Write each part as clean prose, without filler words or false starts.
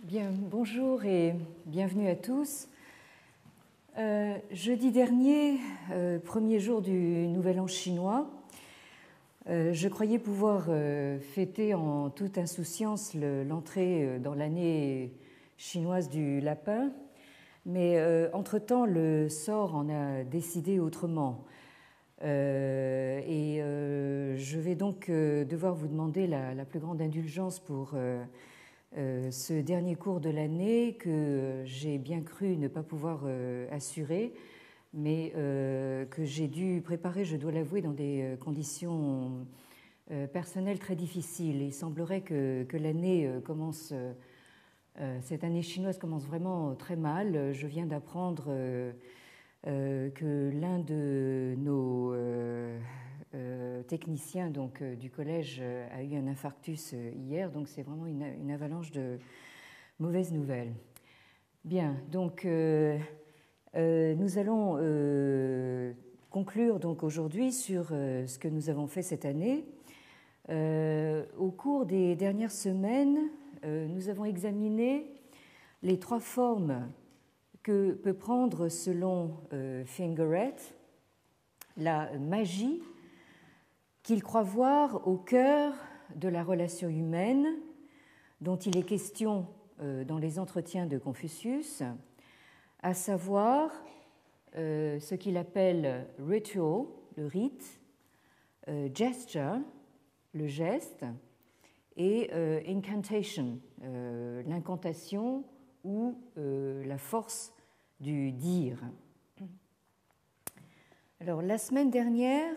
Bien, bonjour et bienvenue à tous. Jeudi dernier, premier jour du Nouvel An chinois, je croyais pouvoir fêter en toute insouciance l'entrée dans l'année chinoise du lapin, mais entre-temps, le sort en a décidé autrement. Je vais donc devoir vous demander la plus grande indulgence pour ce dernier cours de l'année que j'ai bien cru ne pas pouvoir assurer, mais que j'ai dû préparer, je dois l'avouer, dans des conditions personnelles très difficiles. Il semblerait que l'année commence, cette année chinoise commence vraiment très mal. Je viens d'apprendre que l'un de nos technicien du collège a eu un infarctus hier, donc c'est vraiment une avalanche de mauvaises nouvelles. Bien, donc nous allons conclure donc aujourd'hui sur ce que nous avons fait cette année. Au cours des dernières semaines, nous avons examiné les trois formes que peut prendre, selon Fingeret, la magie qu'il croit voir au cœur de la relation humaine dont il est question dans les entretiens de Confucius, à savoir ce qu'il appelle ritual, le rite, gesture, le geste, et incantation, l'incantation ou la force du dire. Alors, la semaine dernière,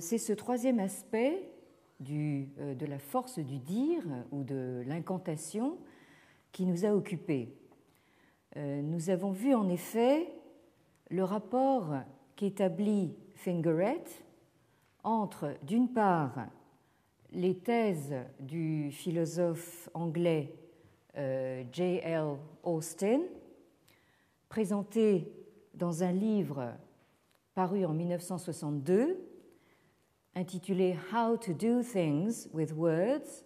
c'est ce troisième aspect de la force du dire ou de l'incantation qui nous a occupés. Nous avons vu en effet le rapport qu'établit Fingeret entre, d'une part, les thèses du philosophe anglais J.L. Austin, présentées dans un livre paru en 1962, intitulé How to do things with words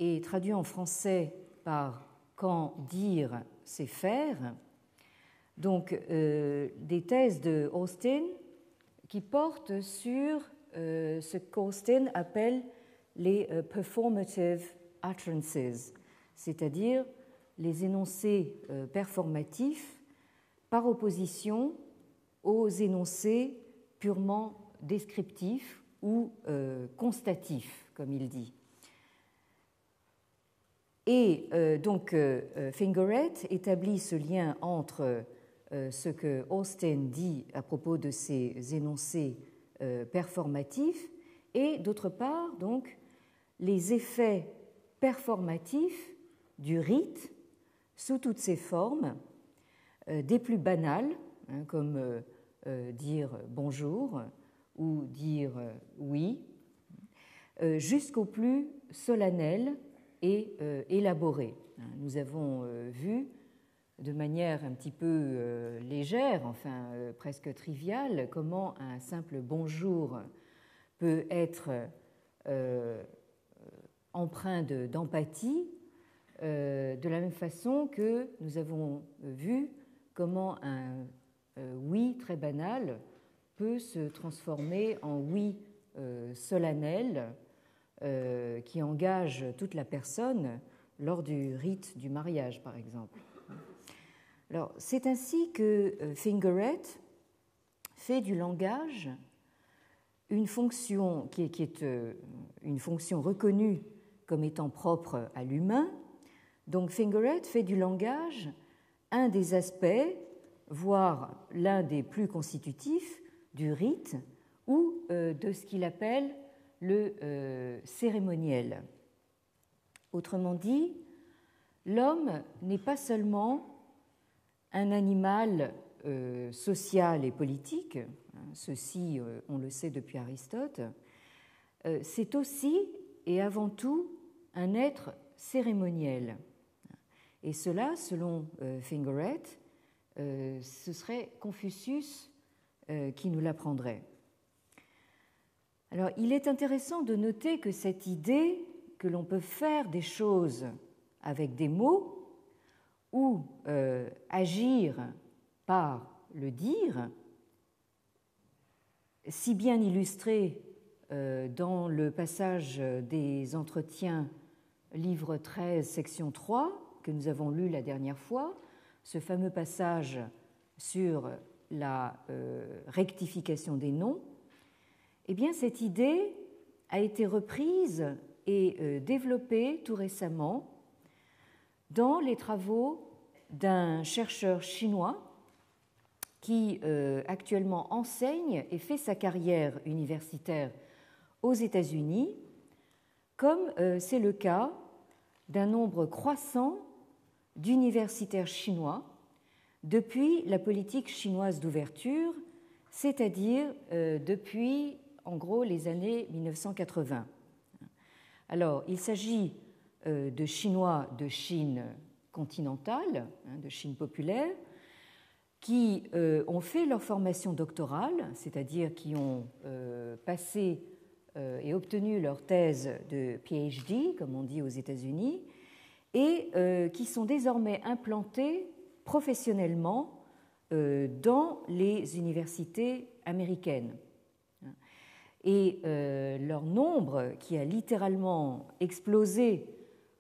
et traduit en français par Quand dire, c'est faire. Donc, des thèses de Austin qui portent sur ce qu'Austin appelle les performative utterances, c'est-à-dire les énoncés performatifs par opposition aux énoncés purement descriptifs ou constatif, comme il dit. Et donc, Fingeret établit ce lien entre ce que Austin dit à propos de ces énoncés performatifs et, d'autre part, donc, les effets performatifs du rite sous toutes ses formes, des plus banales, comme dire bonjour, ou dire oui, jusqu'au plus solennel et élaboré. Nous avons vu de manière un petit peu légère, enfin presque triviale, comment un simple bonjour peut être empreint d'empathie, de la même façon que nous avons vu comment un oui très banal peut se transformer en oui solennel qui engage toute la personne lors du rite du mariage, par exemple. Alors, c'est ainsi que Fingeret fait du langage une fonction qui est une fonction reconnue comme étant propre à l'humain. Donc, Fingeret fait du langage un des aspects, voire l'un des plus constitutifs, du rite ou de ce qu'il appelle le cérémoniel. Autrement dit, l'homme n'est pas seulement un animal social et politique, ceci on le sait depuis Aristote, c'est aussi et avant tout un être cérémoniel. Et cela, selon Fingeret, ce serait Confucius qui nous l'apprendrait. Alors, il est intéressant de noter que cette idée que l'on peut faire des choses avec des mots ou agir par le dire, si bien illustré dans le passage des entretiens, livre 13, section 3, que nous avons lu la dernière fois, ce fameux passage sur la rectification des noms. Eh bien, cette idée a été reprise et développée tout récemment dans les travaux d'un chercheur chinois qui actuellement enseigne et fait sa carrière universitaire aux États-Unis, comme c'est le cas d'un nombre croissant d'universitaires chinois depuis la politique chinoise d'ouverture, c'est-à-dire depuis, en gros, les années 1980. Alors, il s'agit de Chinois de Chine continentale, de Chine populaire, qui ont fait leur formation doctorale, c'est-à-dire qui ont passé et obtenu leur thèse de PhD, comme on dit aux États-Unis, et qui sont désormais implantés professionnellement dans les universités américaines. Et leur nombre, qui a littéralement explosé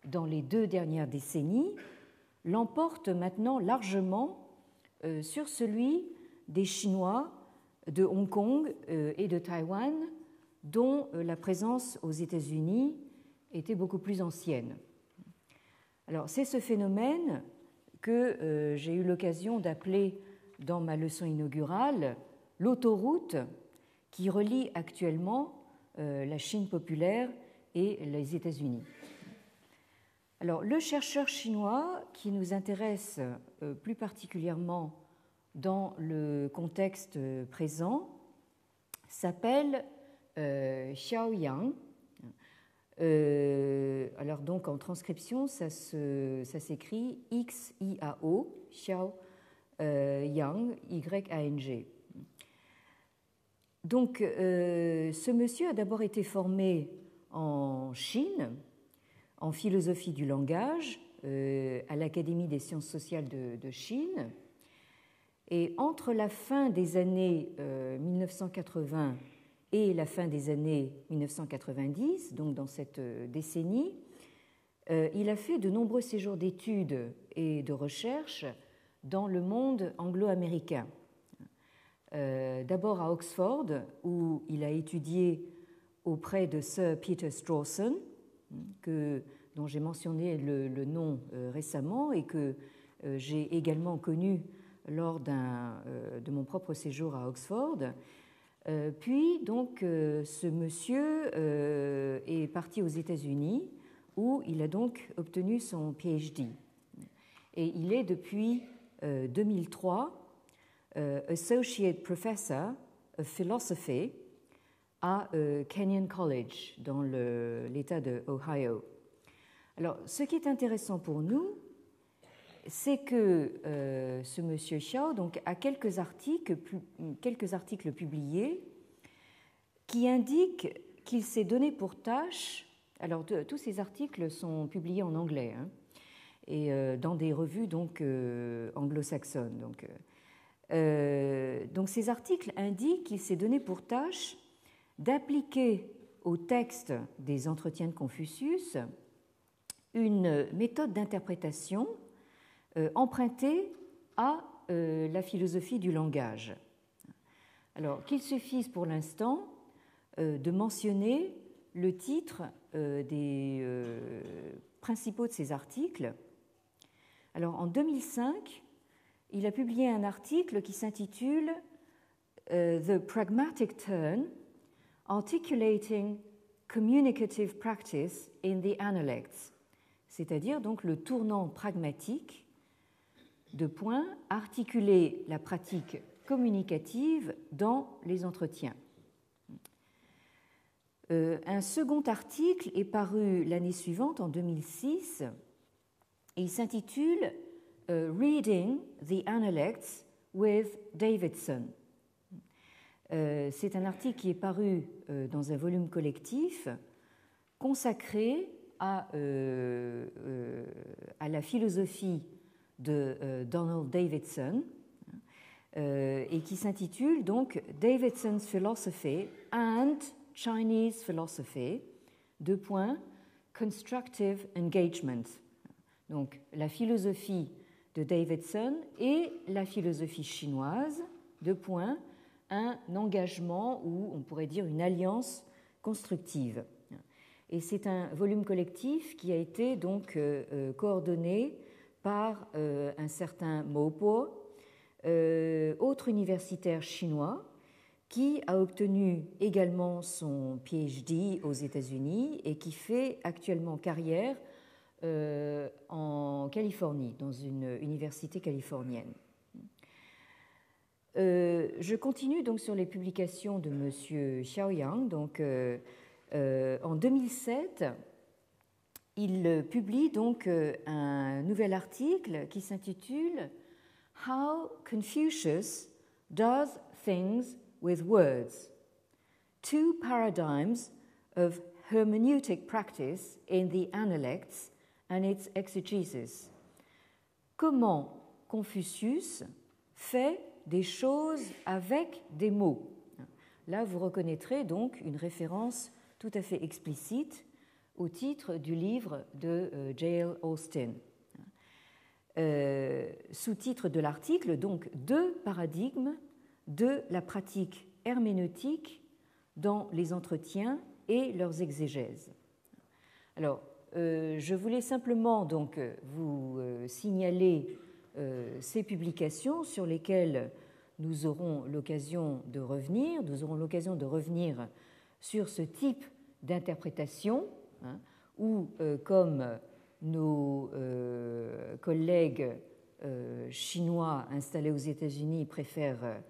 dans les 2 dernières décennies, l'emporte maintenant largement sur celui des Chinois de Hong Kong et de Taïwan, dont la présence aux États-Unis était beaucoup plus ancienne. Alors, c'est ce phénomène que j'ai eu l'occasion d'appeler dans ma leçon inaugurale l'autoroute qui relie actuellement la Chine populaire et les États-Unis. Alors, le chercheur chinois qui nous intéresse plus particulièrement dans le contexte présent s'appelle Xiao Yang. Alors donc en transcription, ça s'écrit X-I-A-O, Xiao Yang, Y-A-N-G. Donc ce monsieur a d'abord été formé en Chine, en philosophie du langage, à l'Académie des sciences sociales de Chine. Et entre la fin des années 1980 et la fin des années 1990, donc dans cette décennie, il a fait de nombreux séjours d'études et de recherche dans le monde anglo-américain. D'abord à Oxford, où il a étudié auprès de Sir Peter Strawson, dont j'ai mentionné le nom récemment et que j'ai également connu lors de mon propre séjour à Oxford. Puis, donc, ce monsieur est parti aux États-Unis où il a donc obtenu son PhD. Et il est depuis 2003 Associate Professor of Philosophy à Kenyon College dans l'État de Ohio. Alors, ce qui est intéressant pour nous, c'est que ce monsieur Xiao donc, a quelques articles publiés qui indiquent qu'il s'est donné pour tâche. Alors, tous ces articles sont publiés en anglais et dans des revues donc, anglo-saxonnes. Donc, ces articles indiquent qu'il s'est donné pour tâche d'appliquer au texte des entretiens de Confucius une méthode d'interprétation empruntée à la philosophie du langage. Alors, qu'il suffise pour l'instant de mentionner le titre des principaux de ces articles. Alors, en 2005, il a publié un article qui s'intitule The Pragmatic Turn, Articulating Communicative Practice in the Analects, c'est-à-dire donc le tournant pragmatique articuler la pratique communicative dans les entretiens. Un second article est paru l'année suivante, en 2006, et il s'intitule Reading the Analects with Davidson. C'est un article qui est paru dans un volume collectif consacré à la philosophie de Donald Davidson et qui s'intitule donc Davidson's Philosophy and Chinese Philosophy, Constructive Engagement. Donc la philosophie de Davidson et la philosophie chinoise, un engagement ou on pourrait dire une alliance constructive. Et c'est un volume collectif qui a été donc coordonné par un certain Mo Po, autre universitaire chinois, qui a obtenu également son PhD aux États-Unis et qui fait actuellement carrière en Californie, dans une université californienne. Je continue donc sur les publications de M. Xiaoyang. Donc, en 2007, il publie donc un nouvel article qui s'intitule How Confucius Does Things with Words, Two Paradigms of Hermeneutic Practice in the Analects and its Exegesis. Comment Confucius fait des choses avec des mots. Là, vous reconnaîtrez donc une référence tout à fait explicite au titre du livre de J.L. Austin. Sous-titre de l'article, donc, deux paradigmes de la pratique herméneutique dans les entretiens et leurs exégèses. Alors, je voulais simplement donc vous signaler ces publications sur lesquelles nous aurons l'occasion de revenir. Nous aurons l'occasion de revenir sur ce type d'interprétation, où, comme nos collègues chinois installés aux États-Unis préfèrent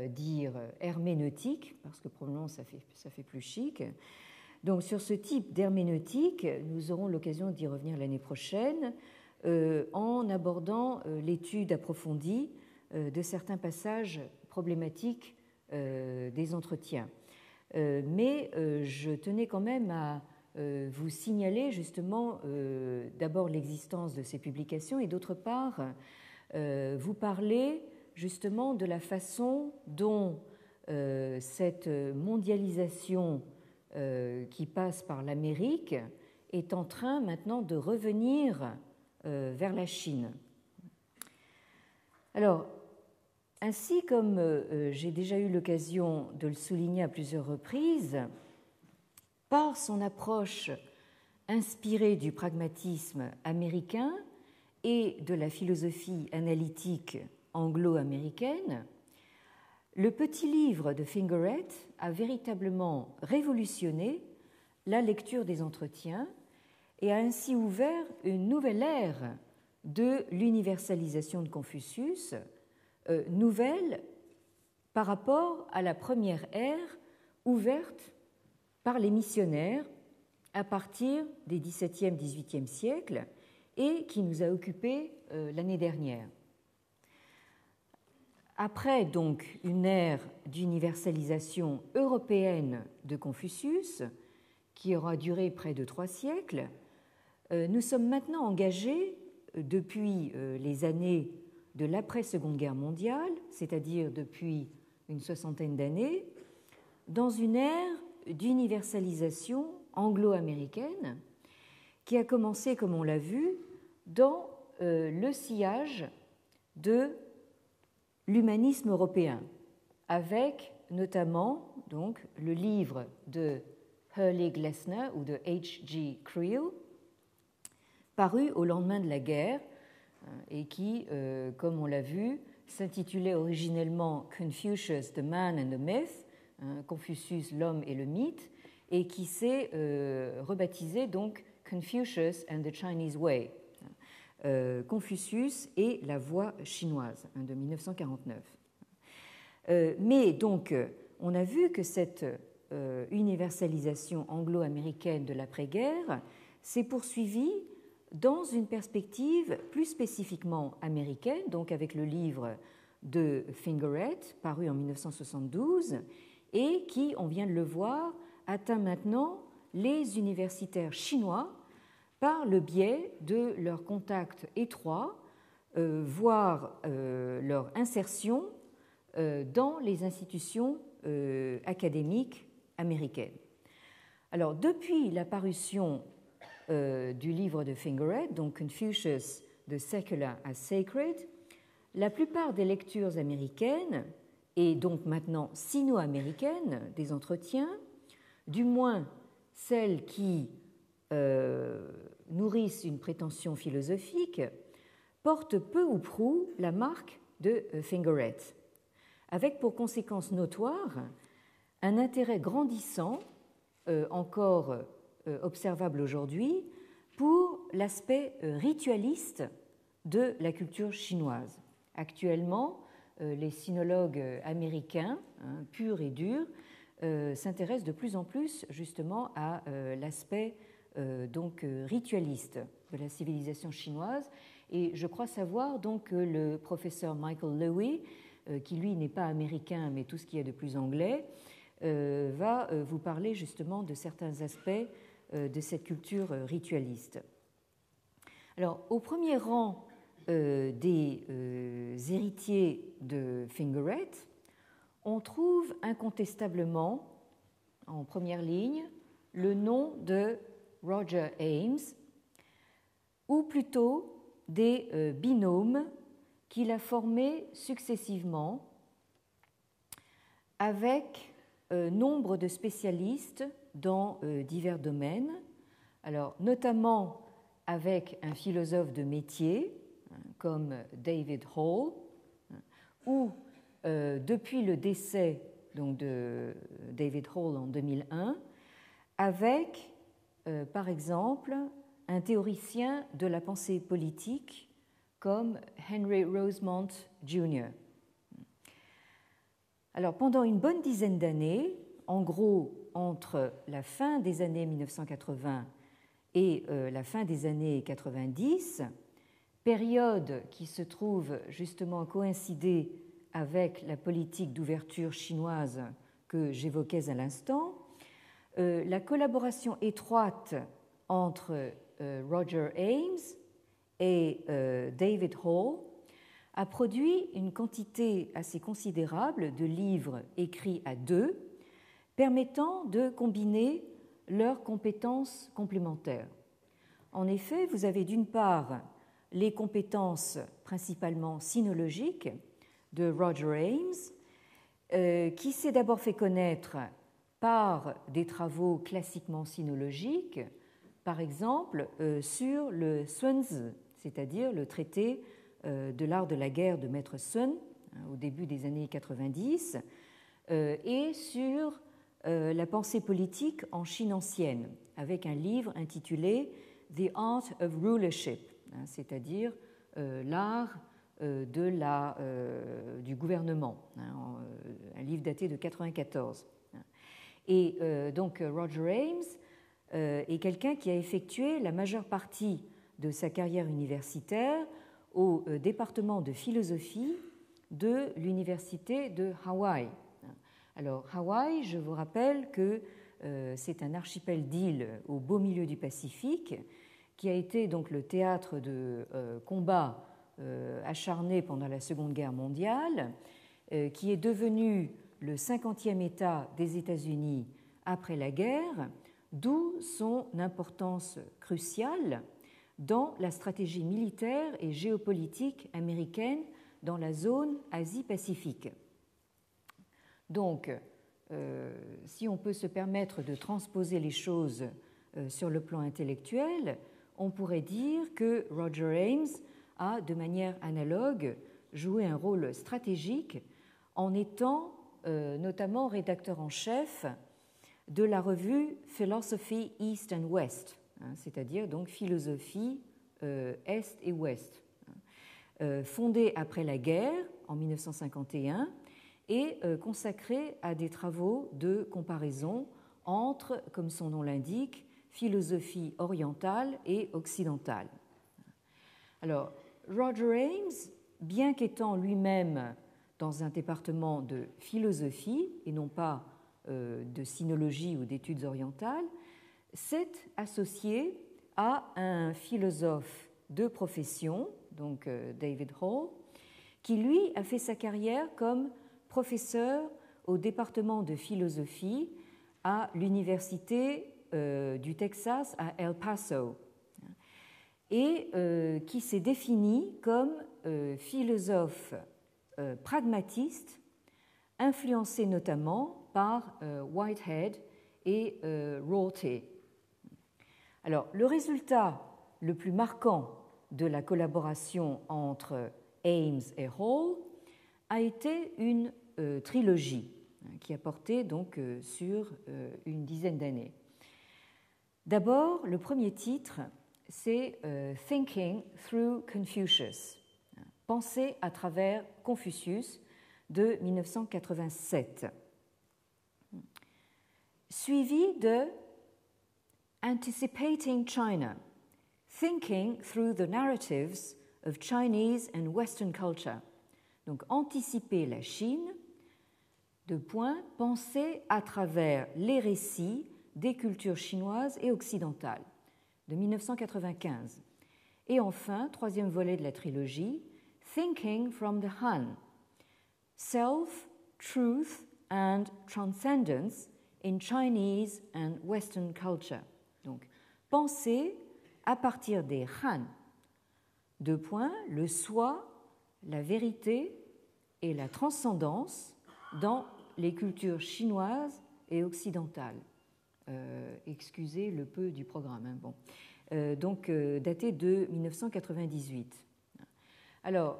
dire herméneutique, parce que probablement ça fait plus chic. Donc sur ce type d'herméneutique, nous aurons l'occasion d'y revenir l'année prochaine en abordant l'étude approfondie de certains passages problématiques des entretiens. Mais je tenais quand même à vous signaler justement d'abord l'existence de ces publications et d'autre part vous parler justement de la façon dont cette mondialisation qui passe par l'Amérique est en train maintenant de revenir vers la Chine. Alors, ainsi comme j'ai déjà eu l'occasion de le souligner à plusieurs reprises, par son approche inspirée du pragmatisme américain et de la philosophie analytique anglo-américaine, le petit livre de Fingeret a véritablement révolutionné la lecture des entretiens et a ainsi ouvert une nouvelle ère de l'universalisation de Confucius, nouvelle par rapport à la première ère ouverte par les missionnaires à partir des XVIIe, XVIIIe siècles et qui nous a occupés l'année dernière. Après donc une ère d'universalisation européenne de Confucius, qui aura duré près de 3 siècles, nous sommes maintenant engagés depuis les années de l'après-Seconde Guerre mondiale, c'est-à-dire depuis une soixantaine d'années, dans une ère d'universalisation anglo-américaine qui a commencé, comme on l'a vu, dans le sillage de l'humanisme européen, avec notamment donc, le livre de Hurley Glessner ou de H.G. Creel, paru au lendemain de la guerre et qui, comme on l'a vu, s'intitulait originellement Confucius, the Man and the Myth, Confucius, l'homme et le mythe, et qui s'est rebaptisé donc Confucius and the Chinese Way, Confucius et la voie chinoise, de 1949. Mais donc, on a vu que cette universalisation anglo-américaine de l'après-guerre s'est poursuivie dans une perspective plus spécifiquement américaine, donc avec le livre de Fingeret, paru en 1972, et qui, on vient de le voir, atteint maintenant les universitaires chinois par le biais de leur contact étroit, voire leur insertion dans les institutions académiques américaines. Alors, depuis la parution du livre de Fingerette, donc Confucius, The Secular as Sacred, la plupart des lectures américaines, et donc maintenant sino-américaines, des entretiens, du moins celles qui nourrissent une prétention philosophique, portent peu ou prou la marque de Fingerette, avec pour conséquence notoire un intérêt grandissant, encore observable aujourd'hui, pour l'aspect ritualiste de la culture chinoise. Actuellement, les sinologues américains, purs et durs, s'intéressent de plus en plus justement à l'aspect donc ritualiste de la civilisation chinoise. Et je crois savoir donc que le professeur Michael Lowy, qui lui n'est pas américain mais tout ce qui est de plus anglais, va vous parler justement de certains aspects de cette culture ritualiste. Alors, au premier rang des héritiers de Fingerette, on trouve incontestablement, en première ligne, le nom de Roger Ames, ou plutôt des binômes qu'il a formés successivement avec nombre de spécialistes dans divers domaines, alors notamment avec un philosophe de métier comme David Hall, ou depuis le décès donc, de David Hall en 2001, avec par exemple un théoricien de la pensée politique comme Henry Rosemont Jr. Alors, pendant une bonne dizaine d'années, en gros entre la fin des années 1980 et la fin des années 90, période qui se trouve justement coïncider avec la politique d'ouverture chinoise que j'évoquais à l'instant, la collaboration étroite entre Roger Ames et David Hall a produit une quantité assez considérable de livres écrits à deux, permettant de combiner leurs compétences complémentaires. En effet, vous avez d'une part les compétences principalement sinologiques de Roger Ames, qui s'est d'abord fait connaître par des travaux classiquement sinologiques, par exemple sur le Sunzi, c'est-à-dire le traité de l'art de la guerre de Maître Sun au début des années 90, et sur la pensée politique en Chine ancienne, avec un livre intitulé The Art of Rulership, c'est-à-dire l'art du gouvernement, un livre daté de 1994. Et donc Roger Ames est quelqu'un qui a effectué la majeure partie de sa carrière universitaire au département de philosophie de l'université de Hawaï. Alors Hawaï, je vous rappelle que c'est un archipel d'îles au beau milieu du Pacifique qui a été donc le théâtre de combats acharnés pendant la Seconde Guerre mondiale, qui est devenu le 50e État des États-Unis après la guerre, d'où son importance cruciale dans la stratégie militaire et géopolitique américaine dans la zone Asie-Pacifique. Donc, si on peut se permettre de transposer les choses sur le plan intellectuel, on pourrait dire que Roger Ames a, de manière analogue, joué un rôle stratégique en étant notamment rédacteur en chef de la revue Philosophy East and West, c'est-à-dire donc philosophie Est et Ouest, fondée après la guerre en 1951 et consacrée à des travaux de comparaison entre, comme son nom l'indique, philosophie orientale et occidentale. Alors, Roger Ames, bien qu'étant lui-même dans un département de philosophie et non pas de sinologie ou d'études orientales, s'est associé à un philosophe de profession, donc David Hall, qui lui a fait sa carrière comme professeur au département de philosophie à l'université du Texas à El Paso, et qui s'est défini comme philosophe pragmatiste, influencé notamment par Whitehead et Rorty. Alors, le résultat le plus marquant de la collaboration entre Ames et Hall a été une trilogie qui a porté donc sur une dizaine d'années. D'abord, le premier titre, c'est Thinking Through Confucius, Penser à travers Confucius de 1987, suivi de Anticipating China, Thinking Through the Narratives of Chinese and Western Culture. Donc, anticiper la Chine, penser à travers les récits des cultures chinoises et occidentales, de 1995. Et enfin, troisième volet de la trilogie, Thinking from the Han, Self, Truth and Transcendence in Chinese and Western Culture. Donc, penser à partir des Han, le soi, la vérité et la transcendance dans les cultures chinoises et occidentales. Excusez le peu du programme. Hein, bon. Daté de 1998. Alors,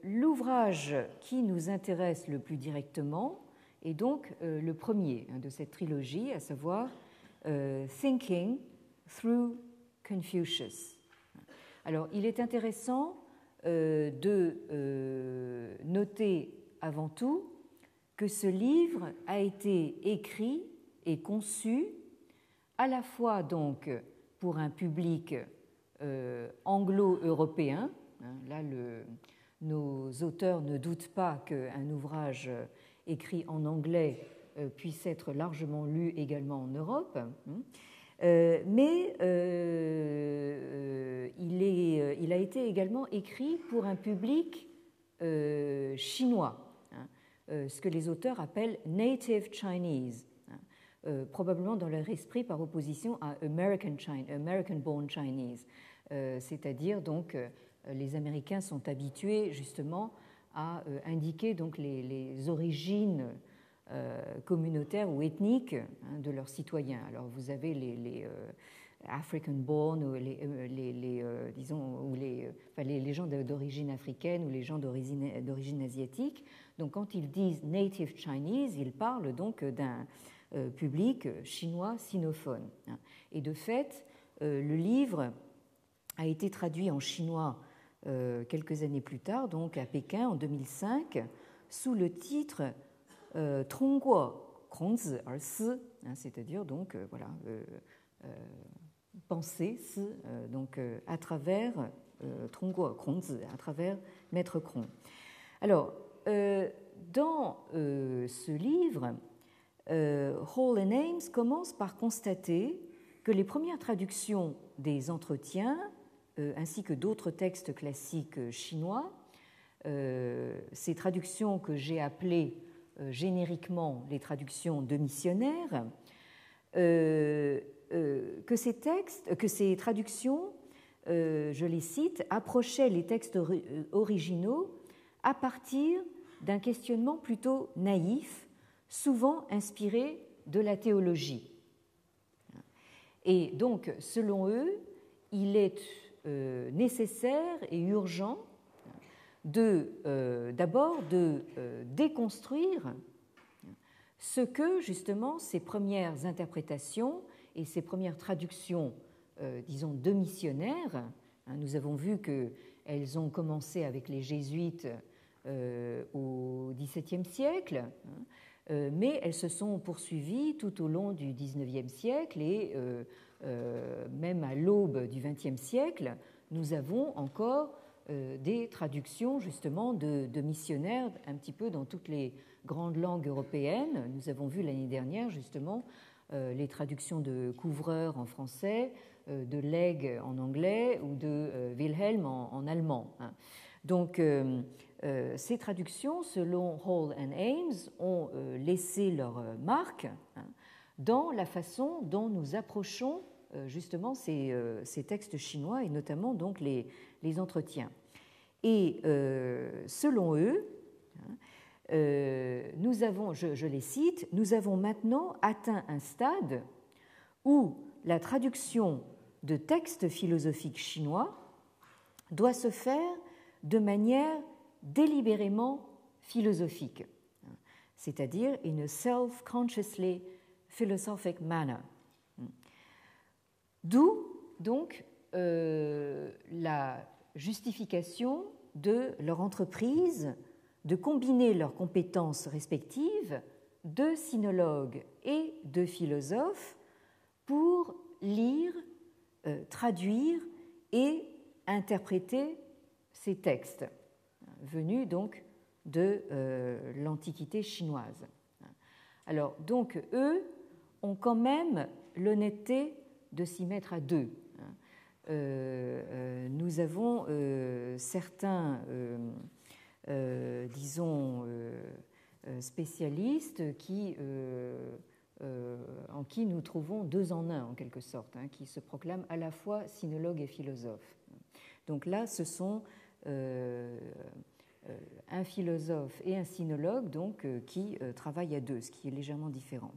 l'ouvrage qui nous intéresse le plus directement est donc le premier de cette trilogie, à savoir Thinking Through Confucius. Alors, il est intéressant de noter avant tout que ce livre a été écrit et conçu à la fois donc pour un public anglo-européen. Là, nos auteurs ne doutent pas qu'un ouvrage écrit en anglais puisse être largement lu également en Europe, mais il a été également écrit pour un public chinois, ce que les auteurs appellent Native Chinese, probablement dans leur esprit par opposition à American-born Chinese, c'est-à-dire donc les Américains sont habitués justement à indiquer donc les origines communautaires ou ethniques de leurs citoyens. Alors vous avez les African-born ou les gens d'origine africaine ou les gens d'origine asiatique. Donc quand ils disent Native Chinese, ils parlent donc d'un public chinois sinophone. Et de fait, le livre a été traduit en chinois quelques années plus tard, donc à Pékin en 2005, sous le titre Tongguo Kongzi er Si, c'est-à-dire donc penser donc à travers Tongguo Kongzi, à travers Maître Kong. Alors, dans ce livre, Hall et Ames commencent par constater que les premières traductions des entretiens, ainsi que d'autres textes classiques chinois, ces traductions que j'ai appelées génériquement les traductions de missionnaires, que ces traductions, je les cite, approchaient les textes originaux à partir d'un questionnement plutôt naïf, souvent inspiré de la théologie. Et donc, selon eux, il est nécessaire et urgent d'abord de déconstruire ce que justement ces premières interprétations et ces premières traductions, disons, de missionnaires, nous avons vu qu'elles ont commencé avec les jésuites au XVIIe siècle, mais elles se sont poursuivies tout au long du XIXe siècle et même à l'aube du XXe siècle, nous avons encore des traductions justement de missionnaires un petit peu dans toutes les grandes langues européennes. Nous avons vu l'année dernière justement les traductions de Couvreur en français, de Legge en anglais ou de Wilhelm en allemand. Donc, ces traductions, selon Hall et Ames, ont laissé leur marque dans la façon dont nous approchons justement ces textes chinois et notamment donc les entretiens. Et selon eux, nous avons, je les cite, nous avons maintenant atteint un stade où la traduction de textes philosophiques chinois doit se faire de manière délibérément philosophique, c'est-à-dire in a self-consciously philosophic manner. D'où donc la justification de leur entreprise de combiner leurs compétences respectives de sinologues et de philosophes pour lire, traduire et interpréter ces textes venus donc de l'Antiquité chinoise. Alors, donc, eux ont quand même l'honnêteté de s'y mettre à deux. Nous avons certains, disons, spécialistes en qui nous trouvons deux en un, en quelque sorte, qui se proclament à la fois sinologues et philosophes. Donc là, ce sont un philosophe et un sinologue donc, qui travaillent à deux, ce qui est légèrement différent.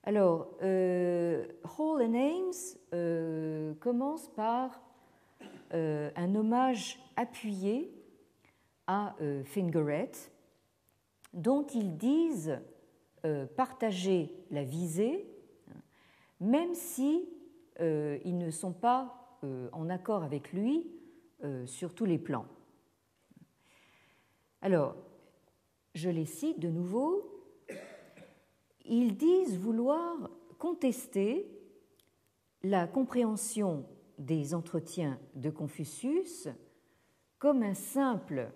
Alors, Hall et Ames commence par un hommage appuyé à Fingeret, dont ils disent partager la visée, même si ils ne sont pas en accord avec lui sur tous les plans. Alors, je les cite de nouveau. Ils disent vouloir contester la compréhension des entretiens de Confucius comme un simple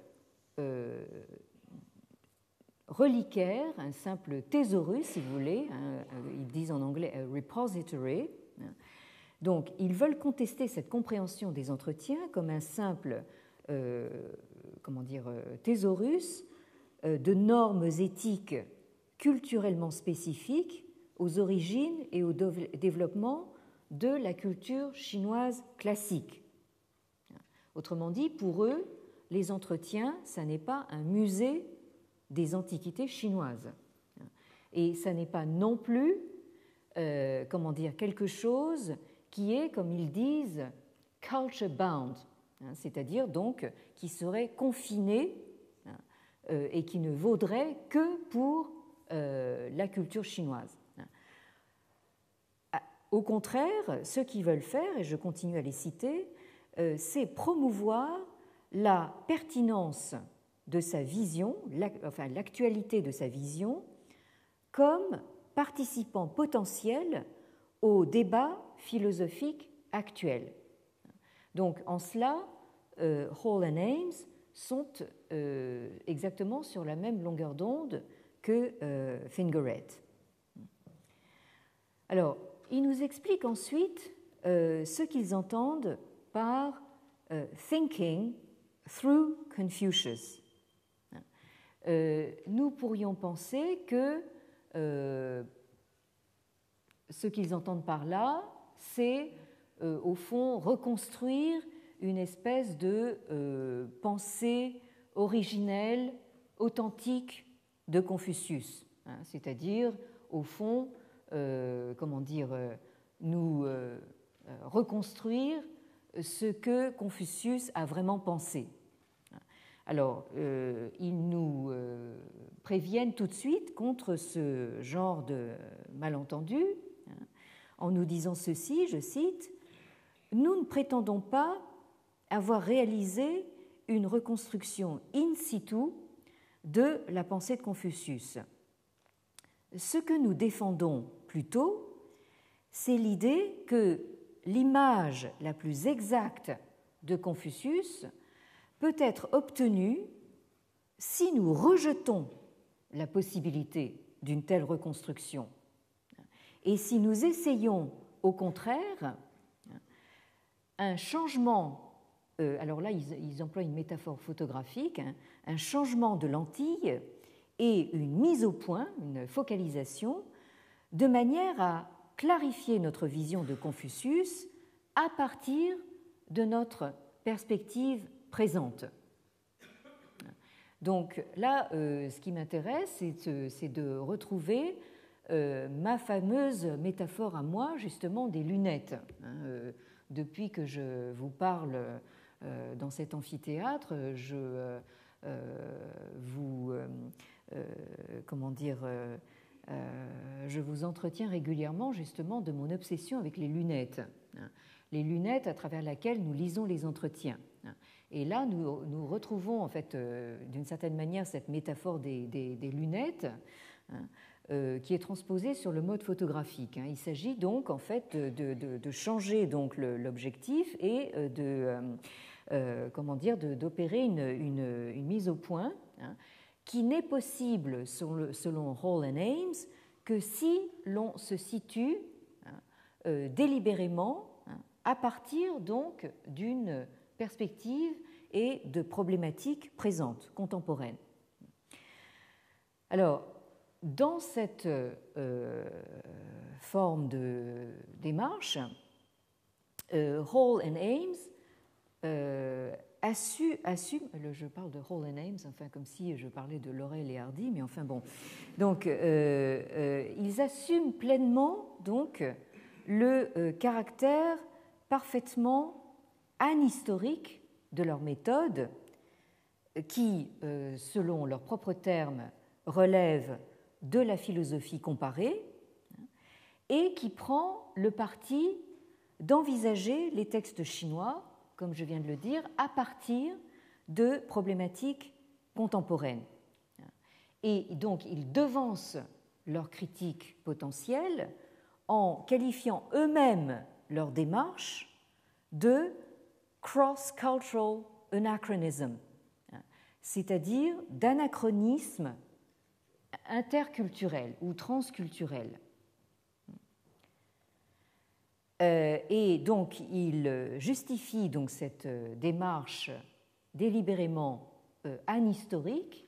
reliquaire, un simple thésaurus, si vous voulez, ils disent en anglais a repository. Donc, ils veulent contester cette compréhension des entretiens comme un simple thésaurus de normes éthiques culturellement spécifiques aux origines et au développement de la culture chinoise classique. Autrement dit, pour eux, les entretiens, ça n'est pas un musée des antiquités chinoises. Et ça n'est pas non plus, quelque chose qui est, comme ils disent, culture bound, c'est-à-dire donc qui serait confiné et qui ne vaudrait que pour la culture chinoise. Au contraire, ce qu'ils veulent faire, et je continue à les citer, c'est promouvoir la pertinence de sa vision, l'actualité de sa vision, comme participant potentiel au débat philosophique actuel. Donc, en cela, Hall et Ames sont exactement sur la même longueur d'onde que Fingeret. Alors, ils nous expliquent ensuite ce qu'ils entendent par thinking through Confucius. Nous pourrions penser que ce qu'ils entendent par là, c'est au fond reconstruire une espèce de pensée originelle, authentique de Confucius, c'est-à-dire au fond, nous reconstruire ce que Confucius a vraiment pensé. Alors, ils nous préviennent tout de suite contre ce genre de malentendu en nous disant ceci, je cite, « Nous ne prétendons pas avoir réalisé une reconstruction in situ de la pensée de Confucius. Ce que nous défendons plutôt, c'est l'idée que l'image la plus exacte de Confucius peut être obtenue si nous rejetons la possibilité d'une telle reconstruction Et si nous essayons au contraire un changement, alors là ils emploient une métaphore photographique, un changement de lentille et une mise au point, une focalisation, de manière à clarifier notre vision de Confucius à partir de notre perspective présente. Donc là, ce qui m'intéresse, c'est de retrouver ma fameuse métaphore à moi, justement, des lunettes. Depuis que je vous parle dans cet amphithéâtre, je vous entretiens régulièrement, justement, de mon obsession avec les lunettes. Les lunettes à travers lesquelles nous lisons les entretiens. Et là, nous retrouvons, en fait, d'une certaine manière, cette métaphore des lunettes, qui est transposée sur le mode photographique. Il s'agit donc, en fait, de changer donc l'objectif et d'opérer une mise au point, qui n'est possible, selon Hall and Ames, que si l'on se situe délibérément à partir donc d'une perspective et de problématiques présentes, contemporaines. Alors, dans cette forme de démarche, Hall and Ames assume, je parle de Hall and Ames, enfin comme si je parlais de Laurel et Hardy, mais enfin bon, donc ils assument pleinement donc le caractère parfaitement anhistorique de leur méthode, qui, selon leurs propres termes, relève de la philosophie comparée et qui prend le parti d'envisager les textes chinois, comme je viens de le dire, à partir de problématiques contemporaines. Et donc, ils devancent leur critique potentielle en qualifiant eux-mêmes leur démarche de cross-cultural anachronism, c'est-à-dire d'anachronisme interculturel ou transculturel. Et donc, il justifie donc cette démarche délibérément anhistorique,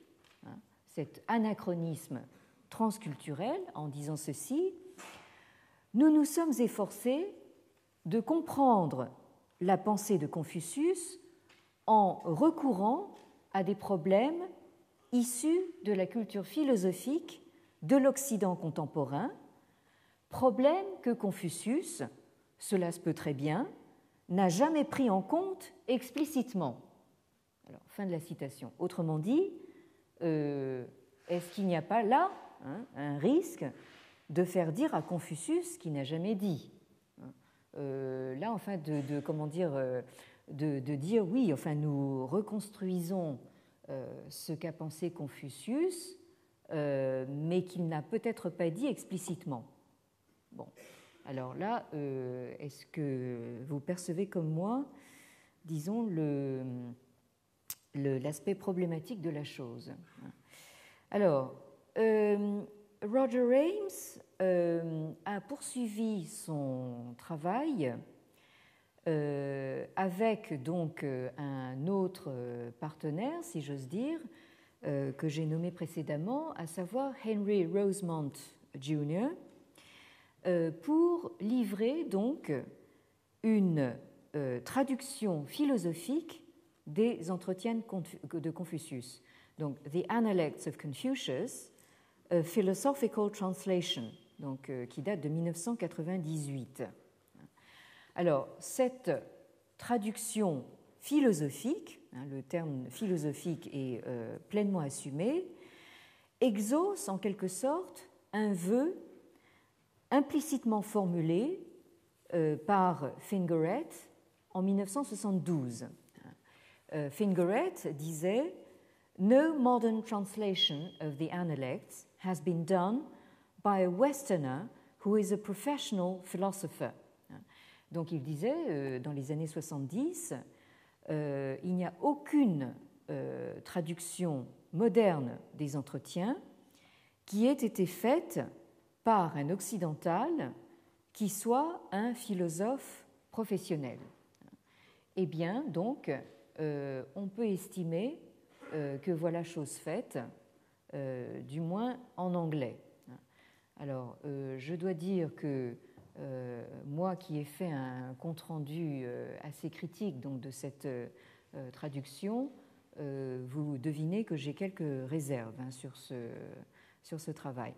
cet anachronisme transculturel, en disant ceci: nous nous sommes efforcés de comprendre la pensée de Confucius en recourant à des problèmes issus de la culture philosophique de l'Occident contemporain, problèmes que Confucius, cela se peut très bien, n'a jamais pris en compte explicitement. Alors, fin de la citation. Autrement dit, est-ce qu'il n'y a pas là un risque de faire dire à Confucius ce qu'il n'a jamais dit? Là, enfin, de dire oui, enfin, nous reconstruisons ce qu'a pensé Confucius, mais qu'il n'a peut-être pas dit explicitement. Bon, alors là, est-ce que vous percevez comme moi, disons, l'aspect problématique de la chose? Alors, Roger Ames a poursuivi son travail avec donc un autre partenaire, si j'ose dire, que j'ai nommé précédemment, à savoir Henry Rosemont Jr., pour livrer donc une traduction philosophique des entretiens de Confucius. Donc, The Analects of Confucius, a Philosophical Translation, donc, qui date de 1998. Alors, cette traduction philosophique, le terme philosophique est pleinement assumé, exauce en quelque sorte un vœu implicitement formulé par Fingeret en 1972. Fingeret disait « No modern translation of the Analects has been done by a Westerner who is a professional philosopher ». Donc il disait, dans les années 70, il n'y a aucune traduction moderne des entretiens qui ait été faite par un occidental qui soit un philosophe professionnel. Eh bien, donc, on peut estimer que voilà chose faite, du moins en anglais. Alors, je dois dire que moi qui ai fait un compte-rendu assez critique donc, de cette traduction, vous devinez que j'ai quelques réserves sur ce travail.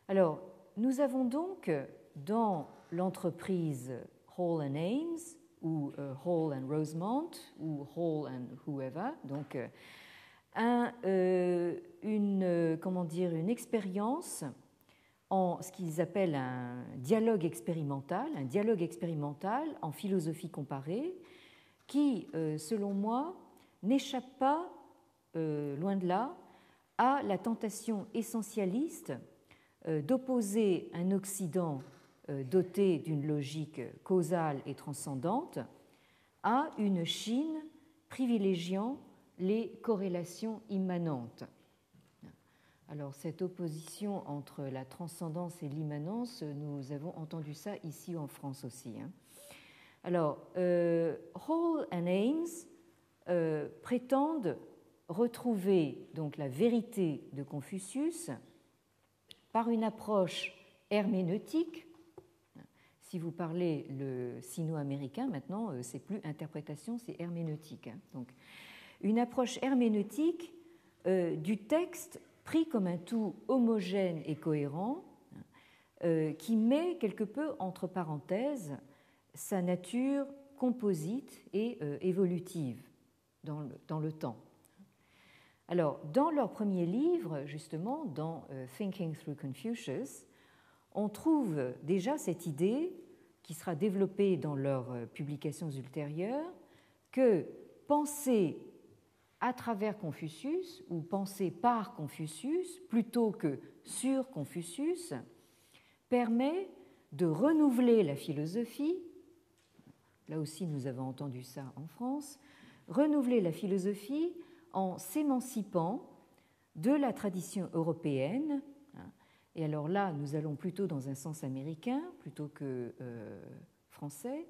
Alors, nous avons donc dans l'entreprise Hall and Ames, ou Hall and Rosemont, ou Hall and whoever, donc une expérience en ce qu'ils appellent un dialogue expérimental en philosophie comparée, qui, selon moi, n'échappe pas, loin de là, à la tentation essentialiste d'opposer un Occident doté d'une logique causale et transcendante à une Chine privilégiant les corrélations immanentes. Alors, cette opposition entre la transcendance et l'immanence, nous avons entendu ça ici en France aussi. Alors, Hall and Ames prétendent retrouver donc la vérité de Confucius par une approche herméneutique. Si vous parlez le sino-américain, maintenant, c'est plus interprétation, c'est herméneutique. Donc, une approche herméneutique du texte pris comme un tout homogène et cohérent, qui met quelque peu entre parenthèses sa nature composite et évolutive dans le temps. Alors, dans leur premier livre, justement, dans Thinking Through Confucius, on trouve déjà cette idée, qui sera développée dans leurs publications ultérieures, que penser à travers Confucius ou penser par Confucius plutôt que sur Confucius permet de renouveler la philosophie. Là aussi, nous avons entendu ça en France, renouveler la philosophie en s'émancipant de la tradition européenne. Et alors là, nous allons plutôt dans un sens américain plutôt que français.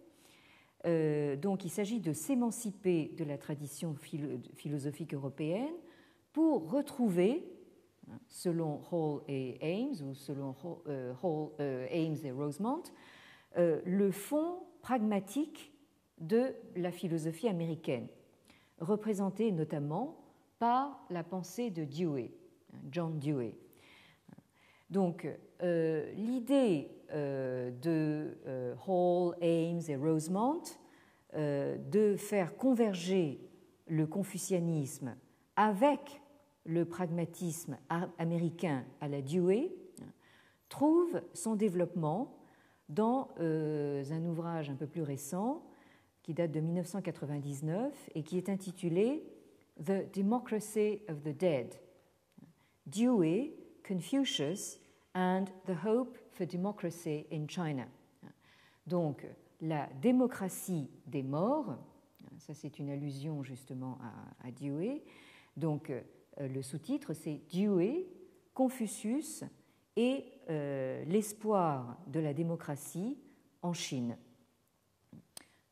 Donc il s'agit de s'émanciper de la tradition philosophique européenne pour retrouver, selon Hall et Ames, ou selon Ames et Rosemont, le fond pragmatique de la philosophie américaine, représenté notamment par la pensée de Dewey, John Dewey. Donc, l'idée de Hall, Ames et Rosemont de faire converger le confucianisme avec le pragmatisme américain à la Dewey trouve son développement dans un ouvrage un peu plus récent qui date de 1999 et qui est intitulé The Democracy of the Dead, Dewey, Confucius and the Hope for Democracy in China. Donc, la démocratie des morts, ça c'est une allusion justement à Dewey. Donc, le sous-titre c'est Dewey, Confucius et l'espoir de la démocratie en Chine.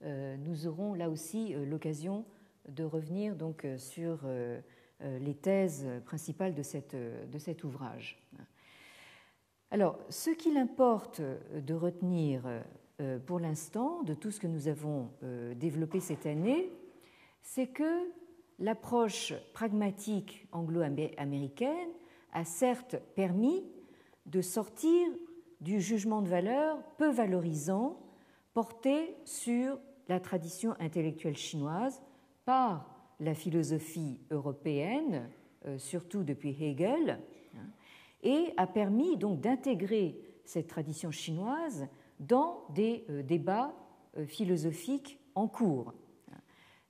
Nous aurons là aussi l'occasion de revenir donc sur les thèses principales de cet ouvrage. Alors, ce qu'il importe de retenir pour l'instant de tout ce que nous avons développé cette année, c'est que l'approche pragmatique anglo-américaine a certes permis de sortir du jugement de valeur peu valorisant porté sur la tradition intellectuelle chinoise par la philosophie européenne, surtout depuis Hegel, et a permis donc d'intégrer cette tradition chinoise dans des débats philosophiques en cours,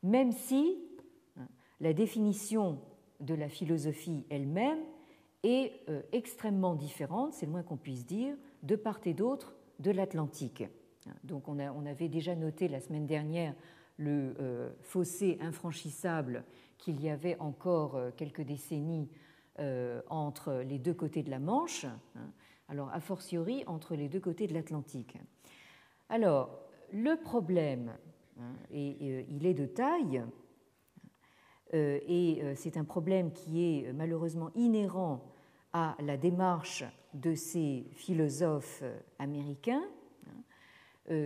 même si la définition de la philosophie elle-même est extrêmement différente, c'est le moins qu'on puisse dire, de part et d'autre de l'Atlantique. Donc on avait déjà noté la semaine dernière le fossé infranchissable qu'il y avait encore quelques décennies entre les deux côtés de la Manche. alors a fortiori entre les deux côtés de l'Atlantique. Alors, le problème, et il est de taille, et c'est un problème qui est malheureusement inhérent à la démarche de ces philosophes américains,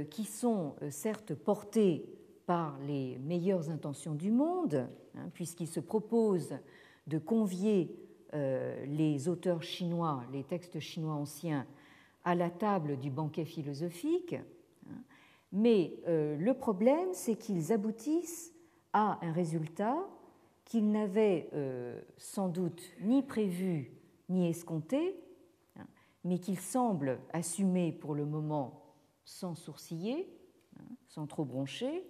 qui sont certes portés par les meilleures intentions du monde, puisqu'ils se proposent de convier les auteurs chinois, les textes chinois anciens, à la table du banquet philosophique. Mais le problème, c'est qu'ils aboutissent à un résultat qu'ils n'avaient sans doute ni prévu ni escompté, mais qu'ils semblent assumer pour le moment sans sourciller, sans trop broncher.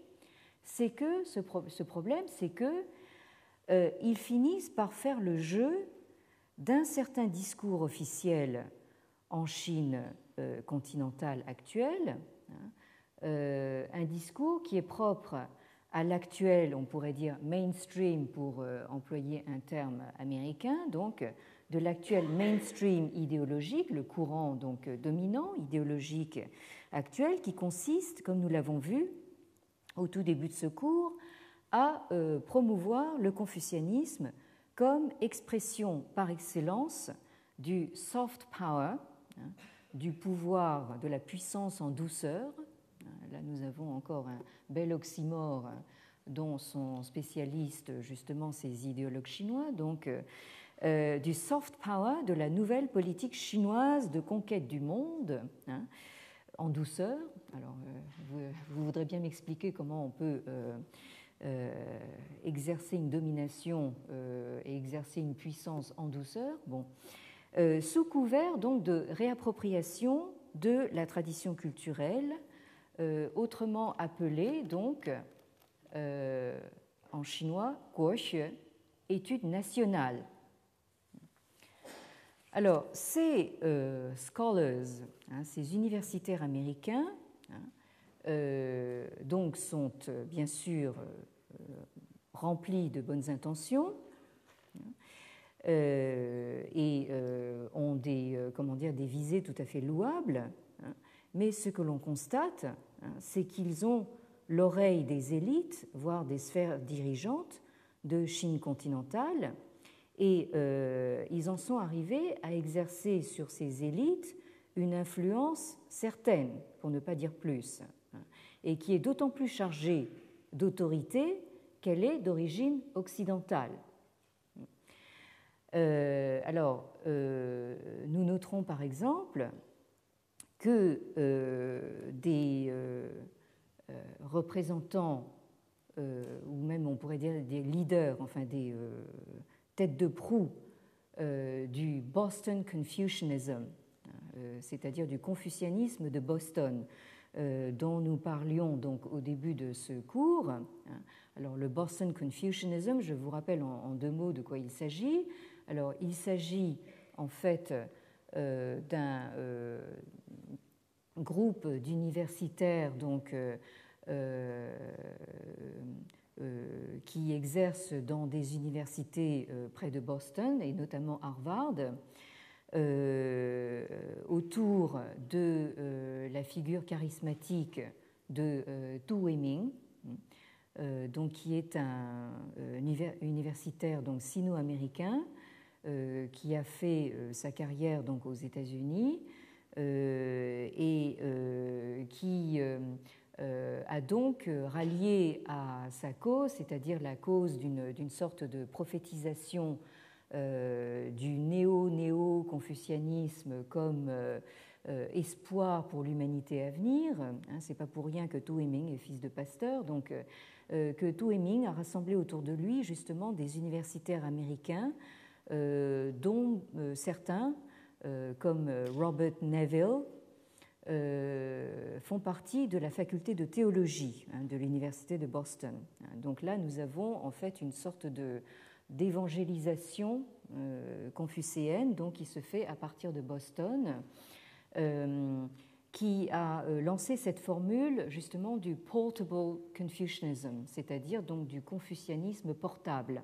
C'est que ce problème, c'est qu'ils finissent par faire le jeu d'un certain discours officiel en Chine continentale actuelle, un discours qui est propre à l'actuel, on pourrait dire mainstream pour employer un terme américain, donc de l'actuel mainstream idéologique, le courant donc dominant idéologique actuel, qui consiste, comme nous l'avons vu au tout début de ce cours, à promouvoir le confucianisme comme expression par excellence du soft power, du pouvoir, de la puissance en douceur. Là, nous avons encore un bel oxymore dont sont spécialistes justement ces idéologues chinois, donc du soft power, de la nouvelle politique chinoise de conquête du monde, en douceur. Alors, vous voudrez bien m'expliquer comment on peut exercer une domination et exercer une puissance en douceur. Bon. Sous couvert donc de réappropriation de la tradition culturelle, autrement appelée donc en chinois guoxue, étude nationale. Alors, ces scholars, ces universitaires américains, donc sont bien sûr remplis de bonnes intentions et ont des visées tout à fait louables, mais ce que l'on constate, c'est qu'ils ont l'oreille des élites, voire des sphères dirigeantes de Chine continentale, et ils en sont arrivés à exercer sur ces élites une influence certaine, pour ne pas dire plus, et qui est d'autant plus chargée d'autorité qu'elle est d'origine occidentale. Nous noterons par exemple que des représentants, ou même on pourrait dire des leaders, enfin des têtes de proue du Boston Confucianism, c'est-à-dire du confucianisme de Boston, dont nous parlions donc au début de ce cours. Alors le Boston Confucianism, je vous rappelle en deux mots de quoi il s'agit. Alors il s'agit en fait d'un groupe d'universitaires donc qui exercent dans des universités près de Boston et notamment Harvard, autour de la figure charismatique de Tu Weiming, donc qui est un universitaire donc sino-américain qui a fait sa carrière donc aux États-Unis et qui a donc rallié à sa cause, c'est-à-dire la cause d'une sorte de prophétisation du néo-confucianisme comme espoir pour l'humanité à venir. C'est pas pour rien que Tu Weiming est fils de pasteur, donc que Tu Weiming a rassemblé autour de lui justement des universitaires américains, dont certains, comme Robert Neville, font partie de la faculté de théologie de l'université de Boston. Donc là, nous avons en fait une sorte d'évangélisation confucéenne, donc qui se fait à partir de Boston, qui a lancé cette formule justement du portable Confucianism, c'est-à-dire donc du confucianisme portable,